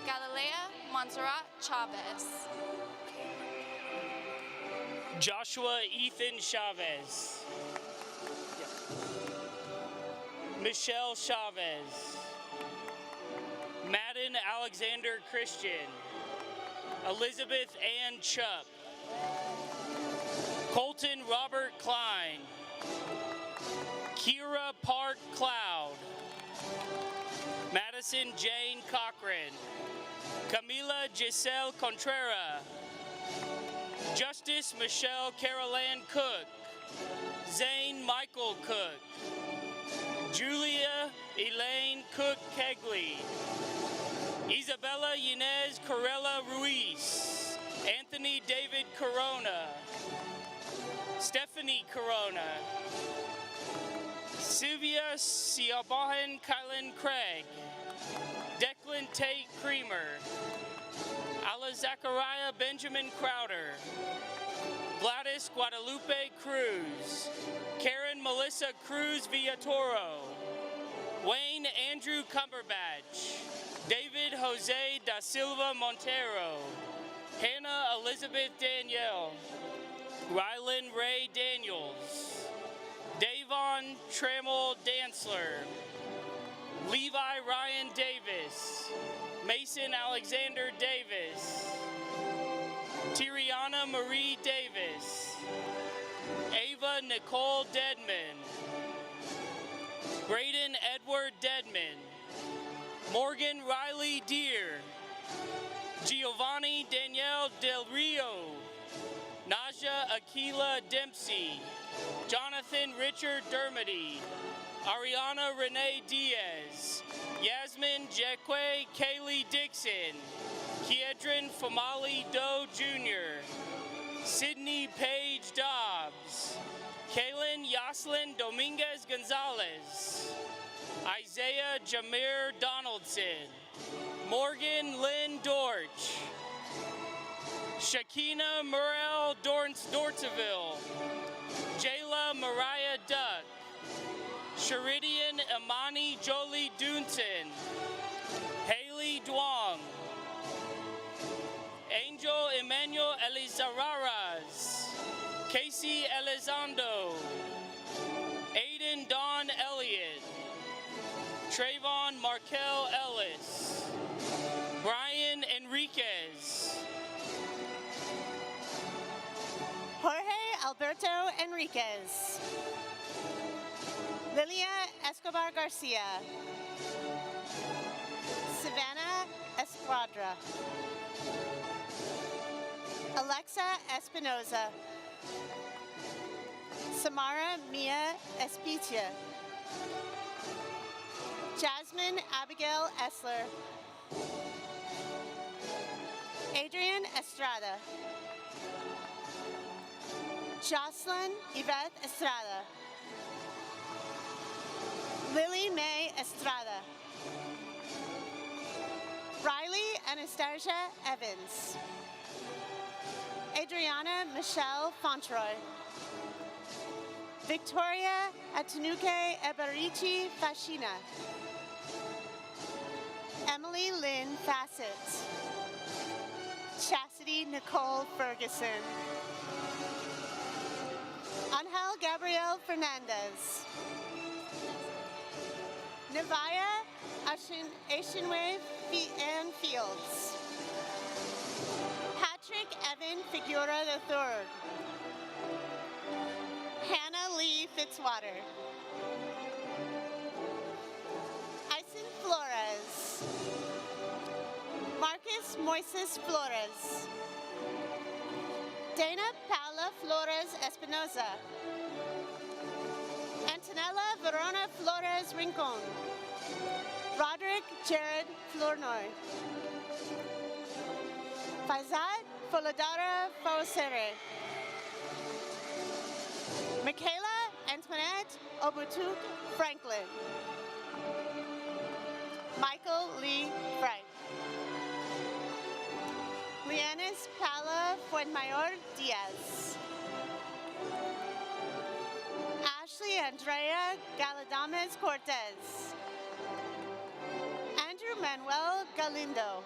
Galilea Montserrat Chavez. Joshua Ethan Chavez. Michelle Chavez. Madden Alexander Christian. Elizabeth Ann Chupp. Colton Robert Klein. Kira Park Cloud. Madison Jane Cochran. Camila Giselle Contreras. Justice Michelle Caroline Cook. Zane Michael Michael Cook, Julia Elaine Cook Kegley, Isabella Inez Corella Ruiz, Anthony David Corona, Stephanie Corona, Sylvia Siabahan Kylan Craig, Declan Tate Creamer, Ala Zachariah Benjamin Crowder, Gladys Guadalupe Cruz, Karen Melissa Cruz Villatoro, Wayne Andrew Cumberbatch, David Jose da Silva Montero, Hannah Elizabeth Danielle, Rylan Ray Daniels, Davon Trammell Dantzler, Levi Ryan Davis, Mason Alexander Davis, Tiriana Marie Davis, Ava Nicole Deadman, Braden Edward Deadman, Morgan Riley Deere, Giovanni Danielle Del Rio, Naja Aquila Dempsey, Jonathan Richard Dermody, Ariana Renee Diaz, Yasmin Jekwe Kaylee Dixon, Kiedrin Famali Doe Jr., Sydney Paige Dobbs, Kaylin Yoslin Dominguez Gonzalez, Isaiah Jameer Donaldson, Morgan Lynn Dorch, Shakina Murrell Dorteville, Jayla Mariah Duck, Sheridian Imani Jolie Dunton, Haley Duong, Angel Emmanuel Elizararas, Casey Elizondo, Aiden Don Elliott, Trayvon Markel Ellis, Brian Enriquez, Jorge Alberto Enriquez, Lilia Escobar Garcia, Savannah Esquadra, Alexa Espinoza, Samara Mia Espitia, Jasmine Abigail Essler, Adrian Estrada, Jocelyn Yvette Estrada, Lily Mae Estrada, Riley Anastasia Evans, Adriana Michelle Fontroy, Victoria Atanuke Eberici Fashina, Emily Lynn Fassett, Chastity Nicole Ferguson, Angel Gabriel Fernandez, Nevaya Ashinwe Ann Fields, Patrick Evan Figura III, Hannah Lee Fitzwater, Ison Flores, Marcus Moises Flores, Dana Paula Flores Espinoza, Antonella Verona Flores Rincon, Roderick Jared Flournoy, Faizad Folodara Fawcere, Michaela Antoinette Obutuk Franklin, Michael Lee Frank, Lianis Pala Fuenmayor Diaz, Ashley Andrea Galadames Cortez, Andrew Manuel Galindo,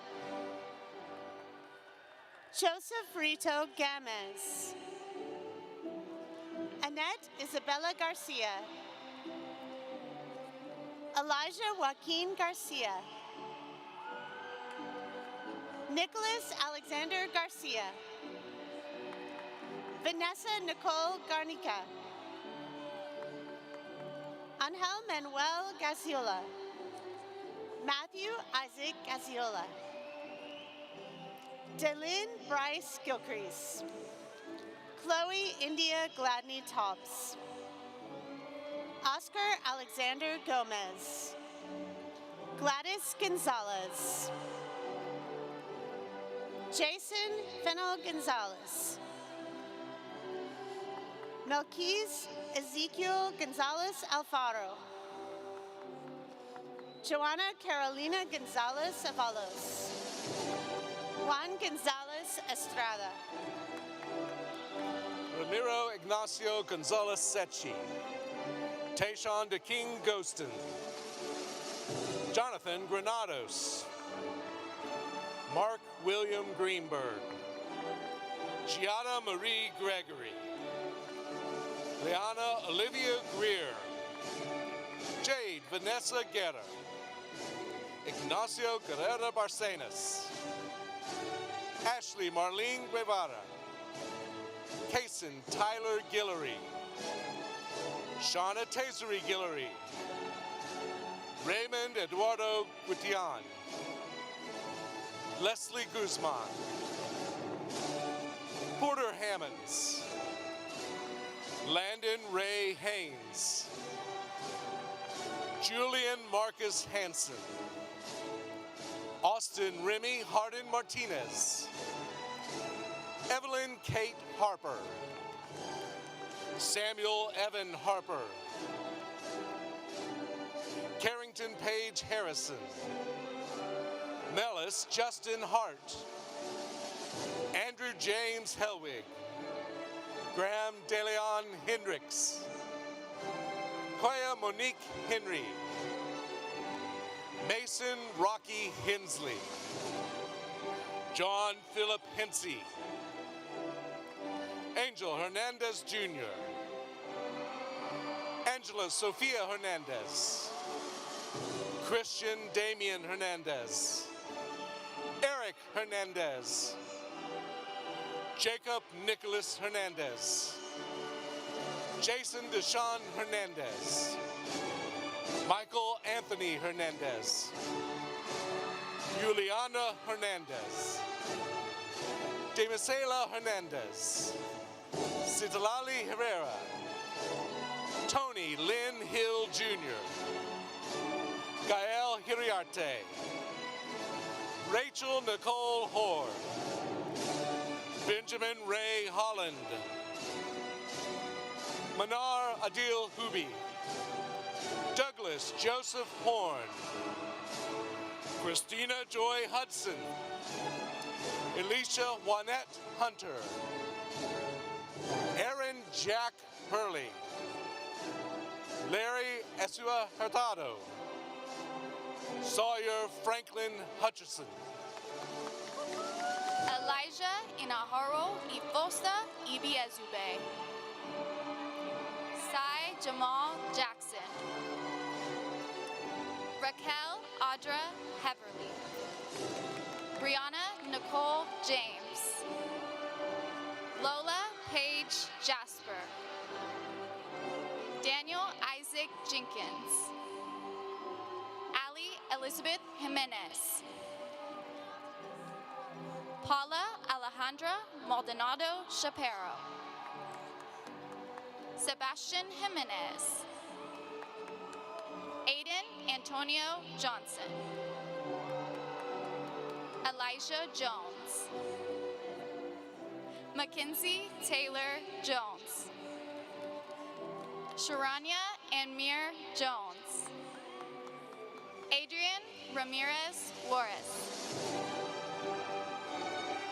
Joseph Rito Gamez, Annette Isabella Garcia, Elijah Joaquin Garcia, Nicholas Alexander Garcia, Vanessa Nicole Garnica, Angel Manuel Gaziola, Matthew Isaac Gaziola, Delyn Bryce Gilcrease, Chloe India Gladney Tops, Oscar Alexander Gomez. Gladys Gonzalez. Jason Fennel Gonzalez. Melquiz Ezekiel Gonzalez Alfaro. Joanna Carolina Gonzalez Avalos. Juan Gonzalez Estrada. Ramiro Ignacio Gonzalez Sechi. Tayshawn de King Ghostin. Jonathan Granados. Mark William Greenberg. Giada Marie Gregory. Liana Olivia Greer. Jade Vanessa Guerra. Ignacio Guerrera Barcenas. Ashley Marlene Guevara. Kason Tyler Guillory. Shauna Tasery Guillory. Raymond Eduardo Gutian. Leslie Guzman. Porter Hammonds. Landon Ray Haynes. Julian Marcus Hansen. Austin Remy Hardin Martinez. Evelyn Kate Harper. Samuel Evan Harper. Carrington Page Harrison. Mellis Justin Hart. Andrew James Helwig. Graham DeLeon Hendricks. Koya Monique Henry. Mason Rocky Hensley. John Philip Hensey. Angel Hernandez Jr. Angela Sofia Hernandez. Christian Damian Hernandez. Eric Hernandez. Jacob Nicholas Hernandez. Jason Deshawn Hernandez. Michael Anthony Hernandez. Juliana Hernandez. Demisela Hernandez. Citlali Herrera. Tony Lynn Hill Jr. Gael Hiriarte. Rachel Nicole Hoare. Benjamin Ray Holland. Manar Adil Hubi. Douglas Joseph Horn. Christina Joy Hudson. Alicia Juanette Hunter. Aaron Jack Hurley. Larry Esua Hurtado. Sawyer Franklin Hutchison. Elijah Inaharo Ifosta Ibiezube. Sai Jamal Jackson. Raquel Audra Heverly. Brianna Nicole James. Lola Paige Jasper. Daniel Isaac Jenkins. Ali Elizabeth Jimenez. Paula Alejandra Maldonado Shapiro. Sebastian Jimenez. Aiden Antonio Johnson. Elijah Jones. Mackenzie Taylor Jones. Sharanya Anmir Jones. Adrian Ramirez Flores.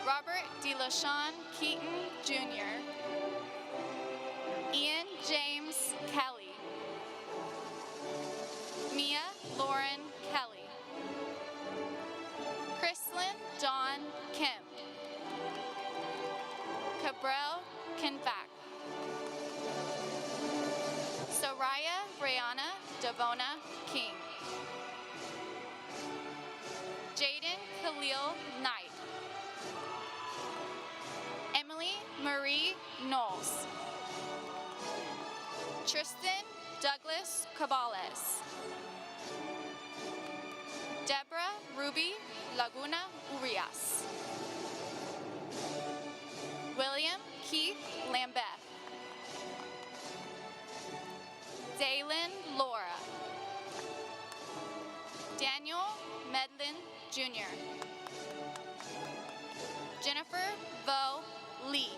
Robert DeLaShawn Keaton Jr. Ian James Kelly. Mia Lauren Kelly. Chrislyn Dawn Kim. Cabral Kinfack. Soraya Brianna Devona King. Jaden Khalil Knight. Emily Marie Knowles. Tristan Douglas Cabales. Deborah Ruby Laguna Urias. William Keith Lambeth. Zaylin Laura. Daniel Medlin Jr. Jennifer Vo Lee.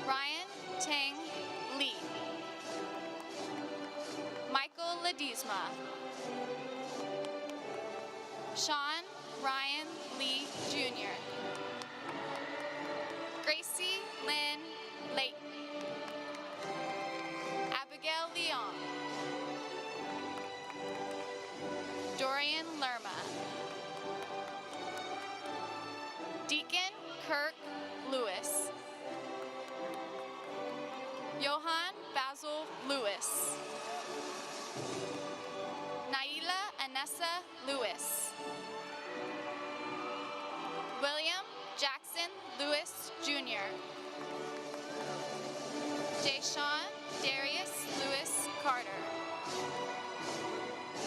Ryan Tang Lee. Michael Ledesma. Sean Ryan Lee Jr. Gracie Lynn Layton. Abigail Leon. Dorian Lerma. Deacon Kirk Lewis. Johann Basil Lewis. Naila Anessa Lewis. William Jackson Lewis Jr. Jayshawn Darius Lewis Carter.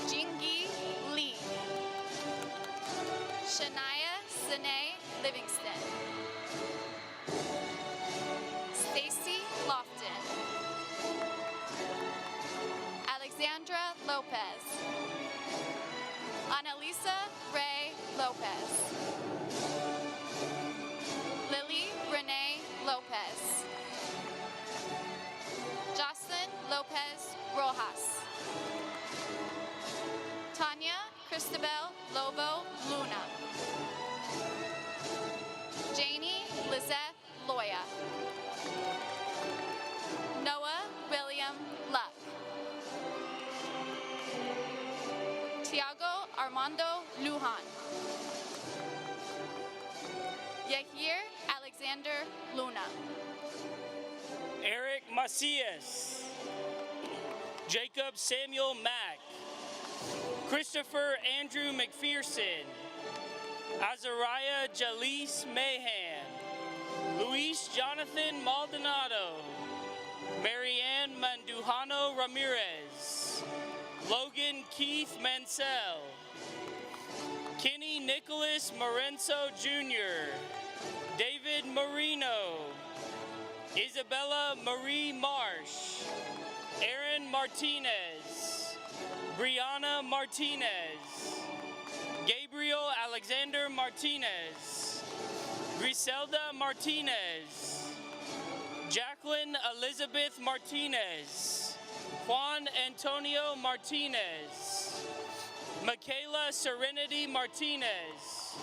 Jingi Lee. Shania Sine Livingston. Stacy Lofton. Alexandra Lopez. Annalisa Ray Lopez. Lily Renee Lopez. Jocelyn Lopez Rojas. Tanya Christabel Lobo Luna. Janie Lizette Loya. Noah William Luck. Tiago Armando Lujan. Yahir Alexander Luna. Eric Macias. Jacob Samuel Mack. Christopher Andrew McPherson. Azariah Jalise Mahan. Luis Jonathan Maldonado. Marianne Mandujano Ramirez. Logan Keith Mansell. Kenny Nicholas Morenzo Jr. David Marino. Isabella Marie Marsh. Aaron Martinez. Brianna Martinez. Gabriel Alexander Martinez. Griselda Martinez. Jacqueline Elizabeth Martinez. Juan Antonio Martinez. Michaela Serenity Martinez.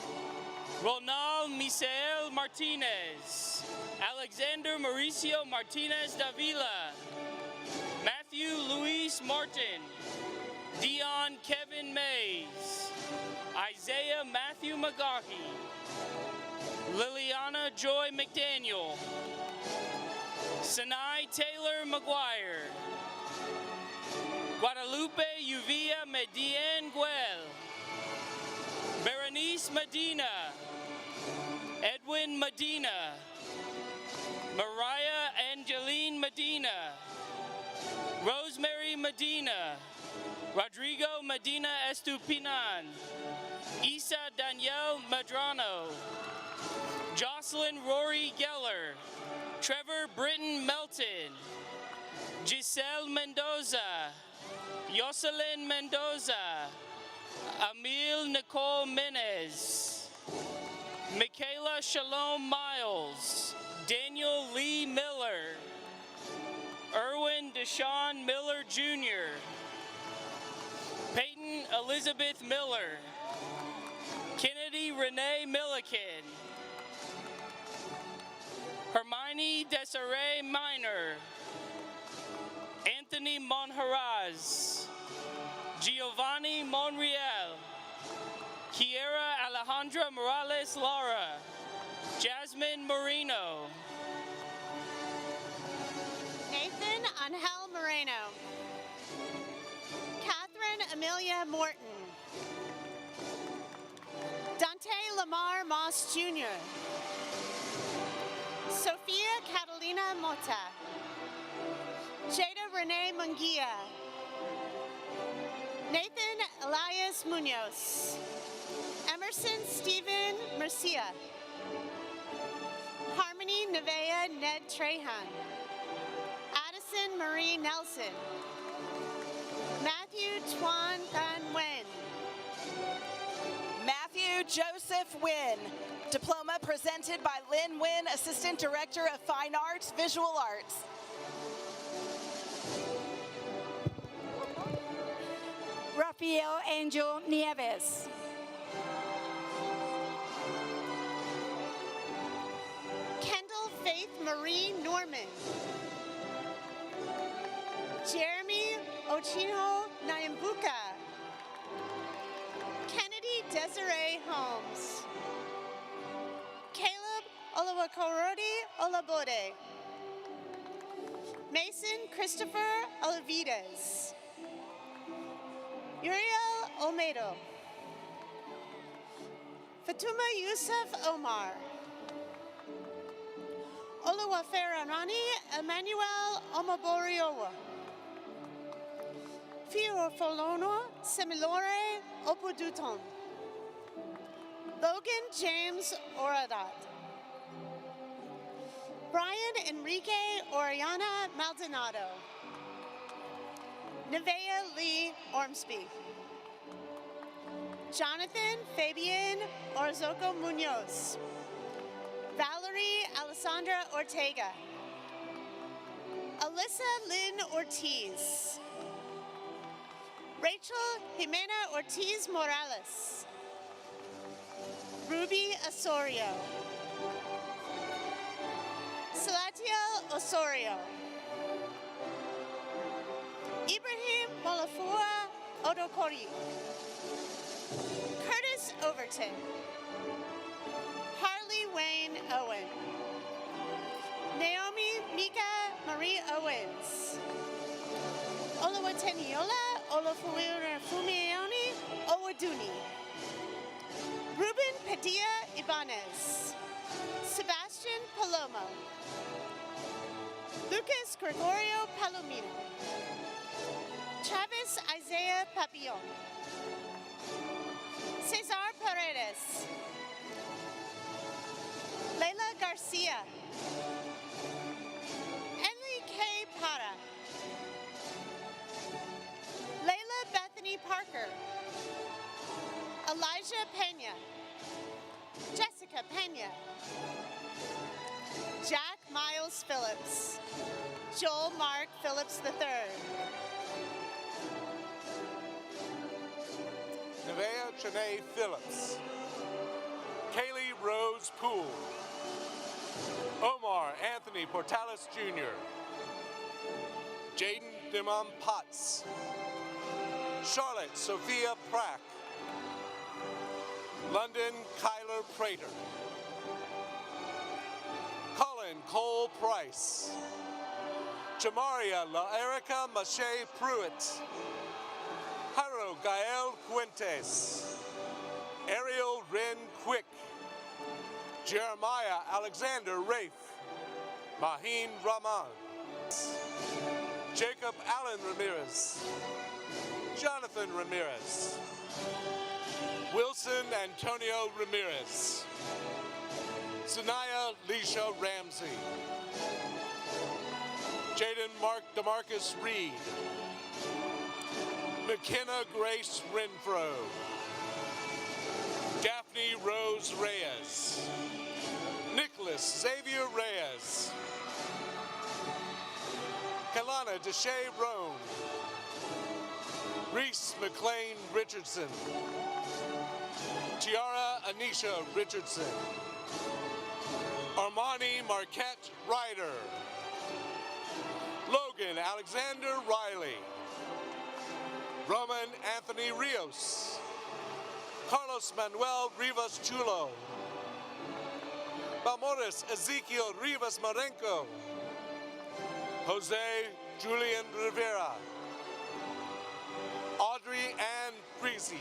Ronald Misael Martinez. Alexander Mauricio Martinez Davila. Matthew Luis Martin. Dion Kevin Mays. Isaiah Matthew McGaughy. Liliana Joy McDaniel. Sinai Taylor McGuire. Guadalupe Uvia Medien Guel. Berenice Medina. Edwin Medina. Mariah Angeline Medina. Rosemary Medina. Rodrigo Medina Estupinan. Isa Danielle Medrano. Jocelyn Rory Geller. Trevor Britton Melton. Giselle Mendoza. Jocelyn Mendoza. Emil Nicole Menez. Michaela Shalom Miles. Daniel Lee Miller. Erwin Deshaun Miller Jr. Peyton Elizabeth Miller. Kennedy Renee Milliken. Hermione Desiree Minor. Anthony Monjaraz. Giovanni Monreal. Kiera Alejandra Morales Lara. Jasmine Marino. Nathan Angel Moreno. Catherine Amelia Morton. Dante Lamar Moss Jr. Sophia Catalina Mota. Jada Renee Munguia. Nathan Elias Munoz. Emerson Stephen Mercia. Harmony Nevea Ned Trahan. Madison Marie Nelson. Matthew Tuan Van Wen. Matthew Joseph Wynn. Diploma presented by Lynn Wynn, Assistant Director of Fine Arts, Visual Arts. Rafael Angel Nieves. Kendall Faith Marie Norman. Jeremy Ochino Nyambuka. Kennedy Desiree Holmes. Caleb Olawakorodi Olabode. Mason Christopher Olavides. Uriel Olmedo. Fatuma Yusuf Omar. Oluwaferanani Emmanuel Omaboriowa. Fiorfolono Semilore Opoduton. Logan James Oradat. Brian Enrique Oriana Maldonado. Nevea Lee Ormsby. Jonathan Fabian Orzoco Munoz. Valerie Alessandra Ortega. Alyssa Lynn Ortiz. Rachel Jimena Ortiz Morales. Ruby Osorio. Salatiel Osorio. Ibrahim Molafua Odokori. Curtis Overton. Harley Wayne Owen. Naomi Mika Marie Owens. Oluwateniola Olafumioni Owaduni. Ruben Padilla Ibanez. Sebastian Palomo. Lucas Gregorio Palomino. Travis Isaiah Papillon. Cesar Paredes. Leila Garcia. Emily K. Para. Layla Bethany Parker. Elijah Pena. Jessica Pena. Jack Miles Phillips. Joel Mark Phillips III. Nevea Chanae Phillips. Kaylee Rose Poole. Omar Anthony Portales Jr. Jaden Dimon Potts. Charlotte Sophia Prack. London Kyler Prater. Colin Cole Price. Jamaria La Erica Mache Pruitt. Jairo Gael Fuentes. Ariel Ren Quick. Jeremiah Alexander Rafe. Maheen Rahman. Jacob Allen Ramirez. Jonathan Ramirez. Wilson Antonio Ramirez. Sanaya Leisha Ramsey. Jaden Mark DeMarcus Reed. McKenna Grace Renfro. Daphne Rose Reyes. Nicholas Xavier Reyes. Kalana Deshae Roan. Reese McLean Richardson. Tiara Anisha Richardson. Armani Marquette Ryder. Logan Alexander Riley. Roman Anthony Rios. Carlos Manuel Rivas Chulo. Balmores Ezekiel Rivas Marenco. Jose Julian Rivera. Audrey Ann Greasy.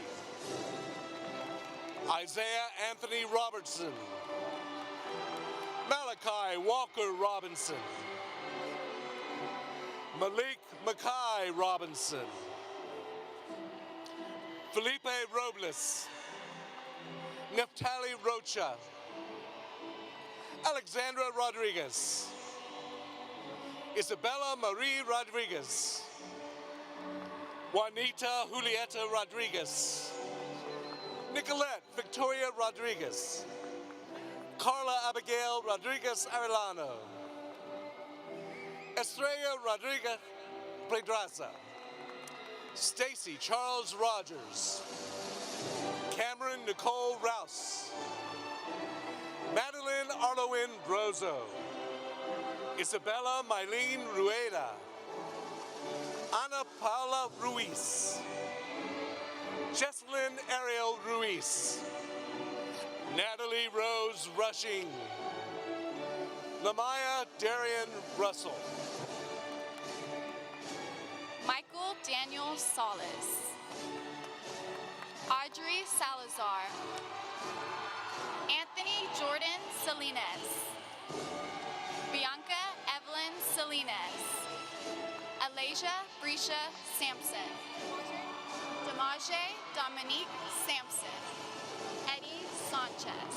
Isaiah Anthony Robertson. Malachi Walker Robinson. Malik Mackay Robinson. Felipe Robles. Neftali Rocha. Alexandra Rodriguez. Isabella Marie Rodriguez. Juanita Julieta Rodriguez. Nicolette Victoria Rodriguez. Carla Abigail Rodriguez Arellano. Estrella Rodriguez Pedraza. Stacy Charles Rogers. Cameron Nicole Rouse. Madeline Arlowen Brozo. Isabella Mylene Rueda. Ana Paula Ruiz. Jesselyn Ariel Ruiz. Natalie Rose Rushing. Lamaya Darian Russell. Michael Daniel Solis. Audrey Salazar. Anthony Jordan Salinas. Bianca Evelyn Salinas. Alasia Brescia Sampson. Damaje Dominique Sampson. Eddie Sanchez.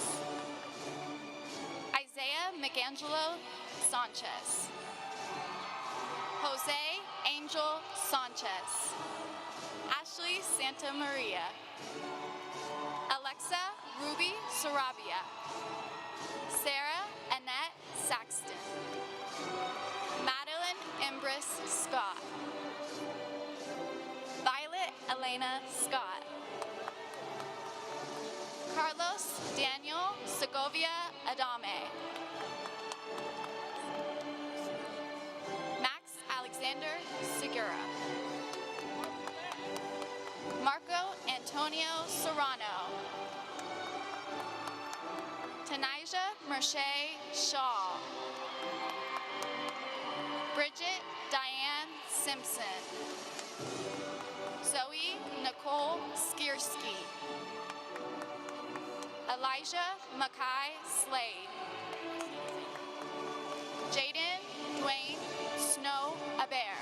Isaiah McAngelo Sanchez. Jose Angel Sanchez. Ashley Santa Maria. Alexa Ruby Sarabia. Sarah Annette Saxton. Madeline Embrus Scott. Violet Elena Scott. Carlos Daniel Segovia Adame. Max Alexander Segura. Marco Antonio Serrano. Tanija Merche Shaw. Bridget Diane Simpson. Zoe Nicole Skierski. Elijah Mackay Slade. Jaden Dwayne Snow Aber.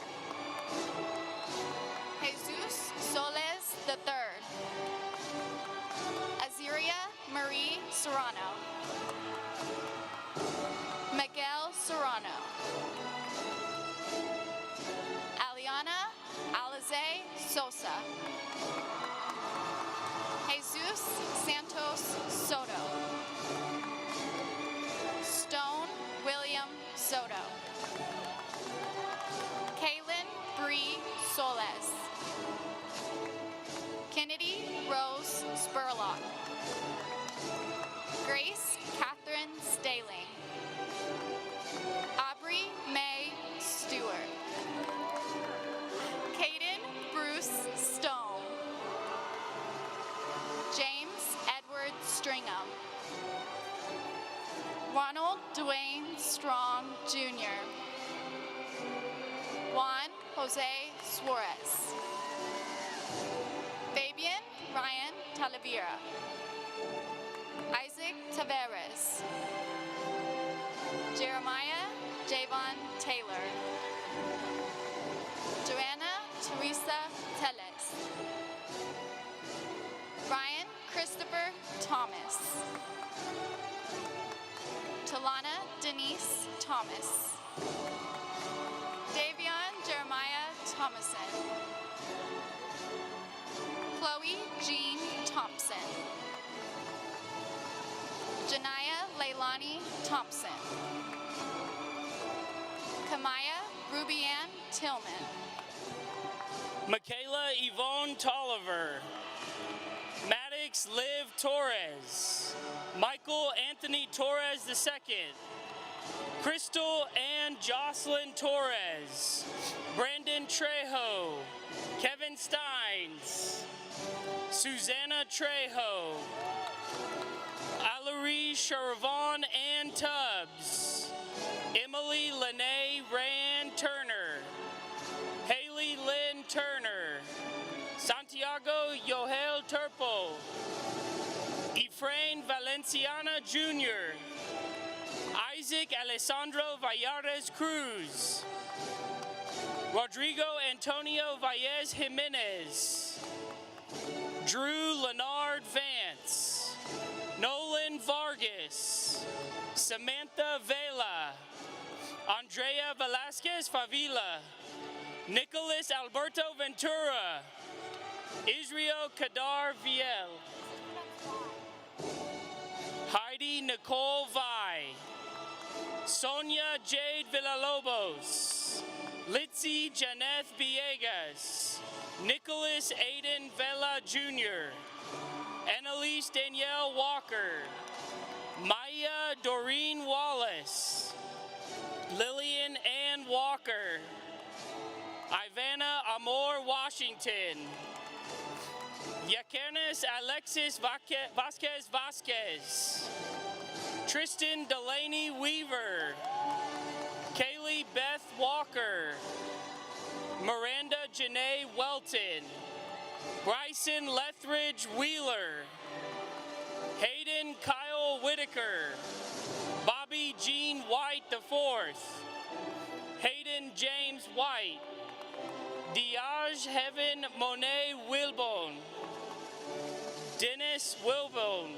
Jesus Soles III. Aziria Marie Serrano. Miguel Serrano. Aliana Alize Sosa. Jesus Santos Soto. Stone William Soto. Kaylin Bree Soles. Kennedy Rose Spurlock. Grace Catherine Staling. Aubrey May Stewart. Caden Bruce Stone. James Edward Stringham. Ronald Dwayne Strong Jr. Juan Jose Suarez. Fabian Ryan Talavera. Isaac Taveras. Jeremiah Javon Taylor. Joanna Teresa Teles. Ryan Christopher Thomas. Talana Denise Thomas. Davion Jeremiah Thomason. Chloe Jean Thompson. Janaya Leilani Thompson. Kamaya Rubianne Tillman. Michaela Yvonne Tolliver. Maddox Liv Torres. Michael Anthony Torres II. Crystal Ann Jocelyn Torres. Brandon Trejo. Kevin Steins. Susanna Trejo. Alarie Sharavon Ann Tubbs. Emily Lene Rand Turner. Haley Lynn Turner. Santiago Yohel Turpo. Efrain Valenciana Jr. Isaac Alessandro Vallares Cruz. Rodrigo Antonio Valles Jimenez. Drew Leonard Vance. Nolan Vargas. Samantha Vela. Andrea Velasquez Favila, Nicholas Alberto Ventura, Israel Kadar Viel, Heidi Nicole Vi, Sonia Jade Villalobos, Litzy Janeth Villegas, Nicholas Aiden Vela Jr., Annalise Danielle Walker, Maya Doreen Wallace, Lillian Ann Walker, Ivana Amor Washington, Yakernes Alexis Vasquez Vasquez, Tristan Delaney Weaver, Kaylee Beth Walker, Miranda Janae Welton, Bryson Lethridge Wheeler, Hayden Kyle Whitaker, Bobby Jean White IV, Hayden James White, Diaj Heaven Monet Wilbone, Dennis Wilbone,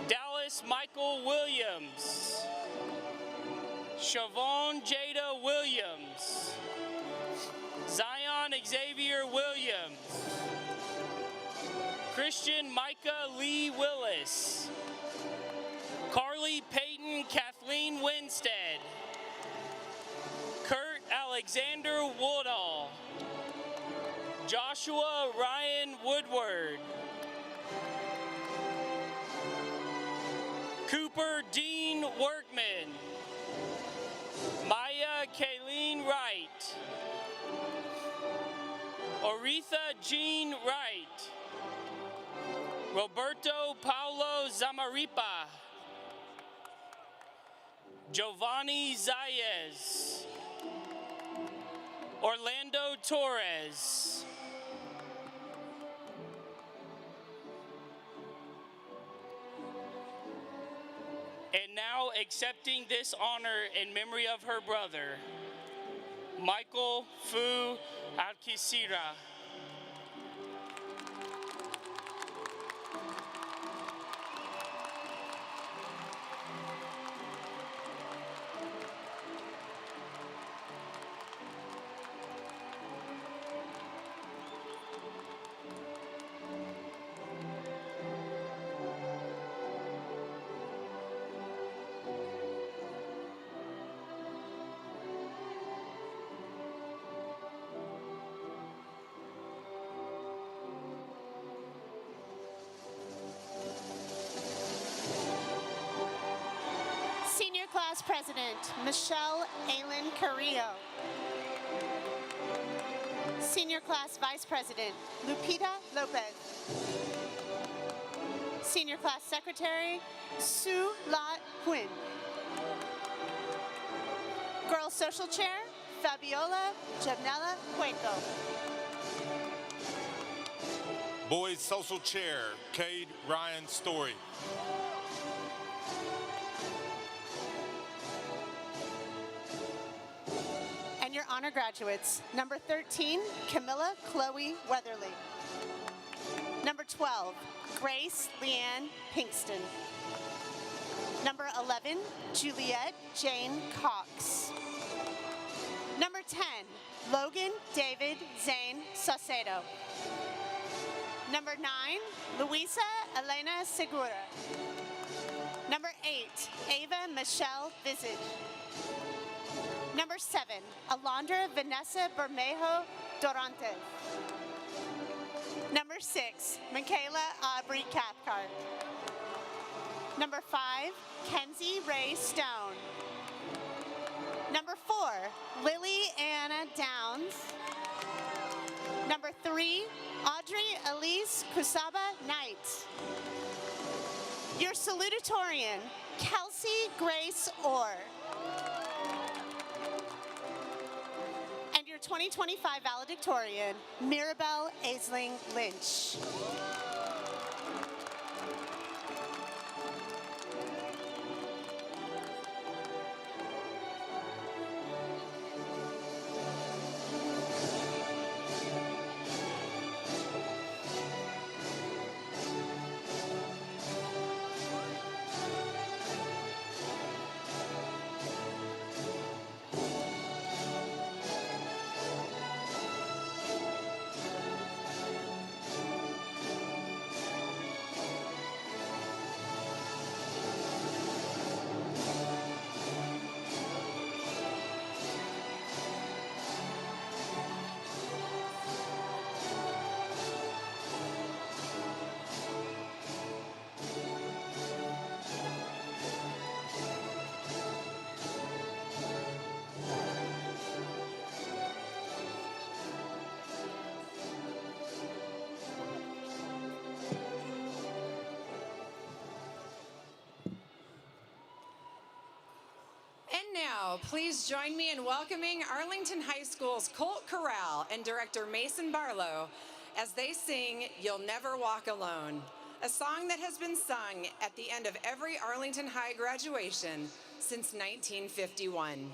Dallas Michael Williams, Siobhan Jada Williams, Zion Xavier Williams, Christian Micah Lee Willis, Carly Peyton Kathleen Winstead, Kurt Alexander Woodall, Joshua Ryan Woodward, Cooper Dean Workman, Maya Kayleen Wright, Oretha Jean Wright, Roberto Paulo Zamaripa, Giovanni Zayez, Orlando Torres, and now accepting this honor in memory of her brother, Michael Fu Alquicira. Senior Class President, Michelle Aylin Carrillo. Senior Class Vice President, Lupita Lopez. Senior Class Secretary, Sue Lat Huyn. Girls Social Chair, Fabiola Jabnella Cueco. Boys Social Chair, Cade Ryan Story. And your honor graduates, number 13, Camilla Chloe Weatherly. Number 12, Grace Leanne Pinkston. Number 11, Juliette Jane Cox. Number 10, Logan David Zane Saucedo. Number 9, Luisa Elena Segura. Number 8, Ava Michelle Visage. Number 7, Alondra Vanessa Bermejo Dorante. Number 6, Michaela Aubrey Cathcart. Number 5, Kenzie Ray Stone. Number 4, Lily Anna Downs. Number 3, Audrey Elise Kusaba Knight. Your salutatorian, Kelsey Grace Orr. And your 2025 valedictorian, Mirabelle Aisling Lynch. now, please join me in welcoming Arlington High School's Colt Corral and Director Mason Barlow as they sing You'll Never Walk Alone, a song that has been sung at the end of every Arlington High graduation since 1951.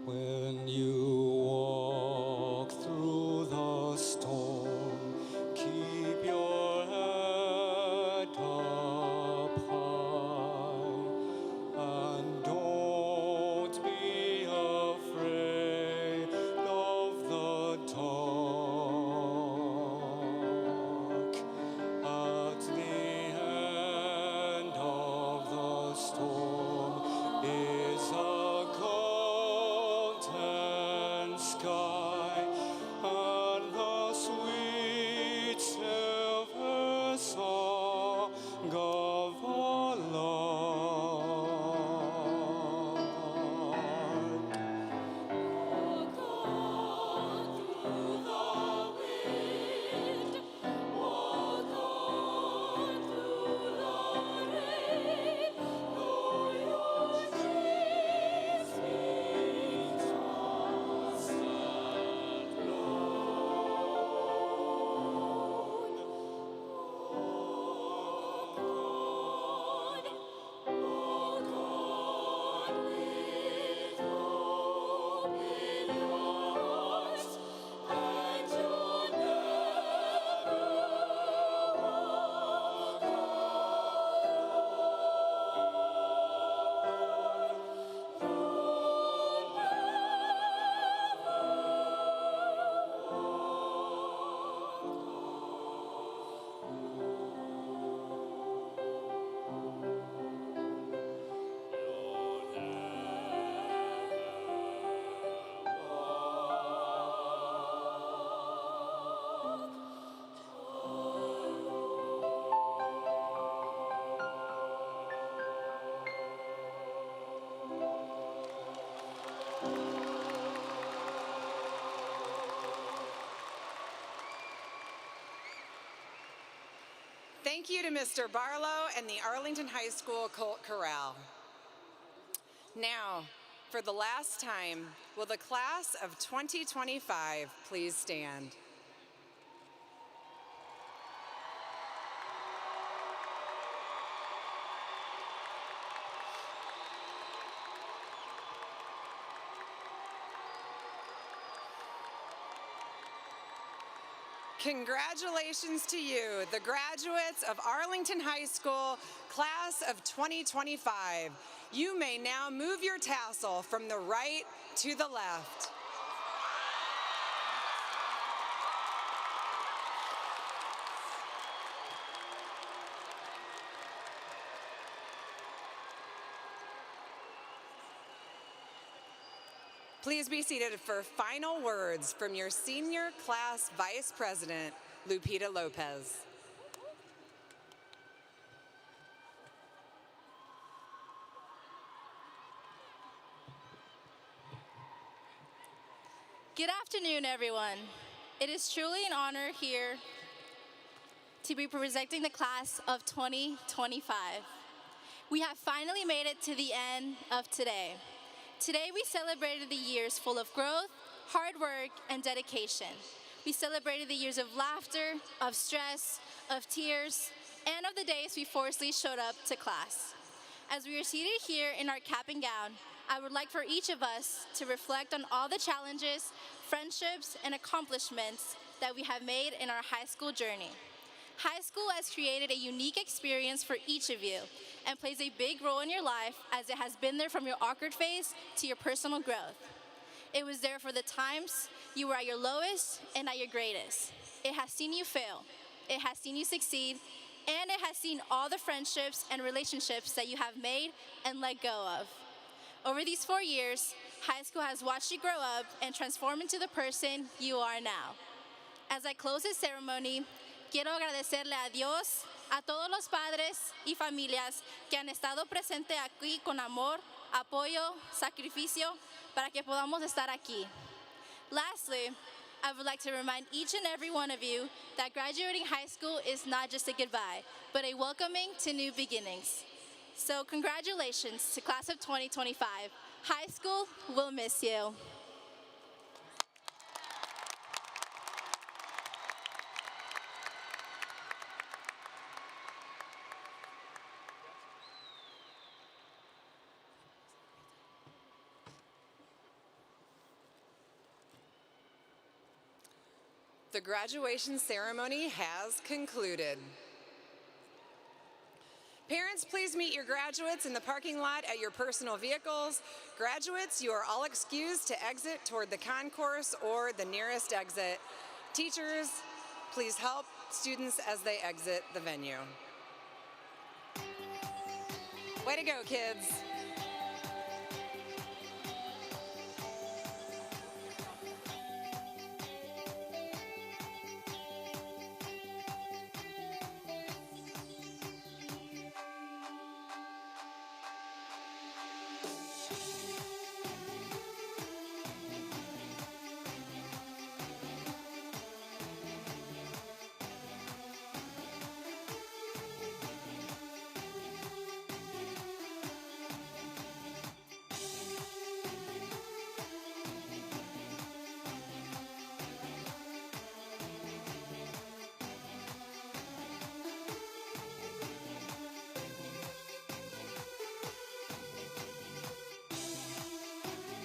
When you walk through the storm, keep your head up high, and don't be afraid of the dark. At the end of the storm is a golden sky and the sweet silver song of the Lord. Walk on through the wind, walk on through the rain, though your ships be tossed and Thank you to Mr. Barlow and the Arlington High School Colt Corral. Now, for the last time, will the class of 2025 please stand? Congratulations to you, the graduates of Arlington High School, class of 2025. You may now move your tassel from the right to the left. Please be seated for final words from your senior class vice president, Lupita Lopez. Good afternoon, everyone. It is truly an honor here to be presenting the class of 2025. We have finally made it to the end of today. Today we celebrated the years full of growth, hard work, and dedication. We celebrated the years of laughter, of stress, of tears, and of the days we forcefully showed up to class. As we are seated here in our cap and gown, I would like for each of us to reflect on all the challenges, friendships, and accomplishments that we have made in our high school journey. High school has created a unique experience for each of you and plays a big role in your life as it has been there from your awkward phase to your personal growth. It was there for the times you were at your lowest and at your greatest. It has seen you fail, it has seen you succeed, and it has seen all the friendships and relationships that you have made and let go of. Over these 4 years, high school has watched you grow up and transform into the person you are now. As I close this ceremony, quiero agradecerle a Dios, a todos los padres y familias que han estado presentes aquí con amor, apoyo, sacrificio, para que podamos estar aquí. Lastly, I would like to remind each and every one of you that graduating high school is not just a goodbye, but a welcoming to new beginnings. So congratulations to class of 2025. High school will miss you. The graduation ceremony has concluded. Parents, please meet your graduates in the parking lot at your personal vehicles. Graduates, you are all excused to exit toward the concourse or the nearest exit. Teachers, please help students as they exit the venue. Way to go, kids.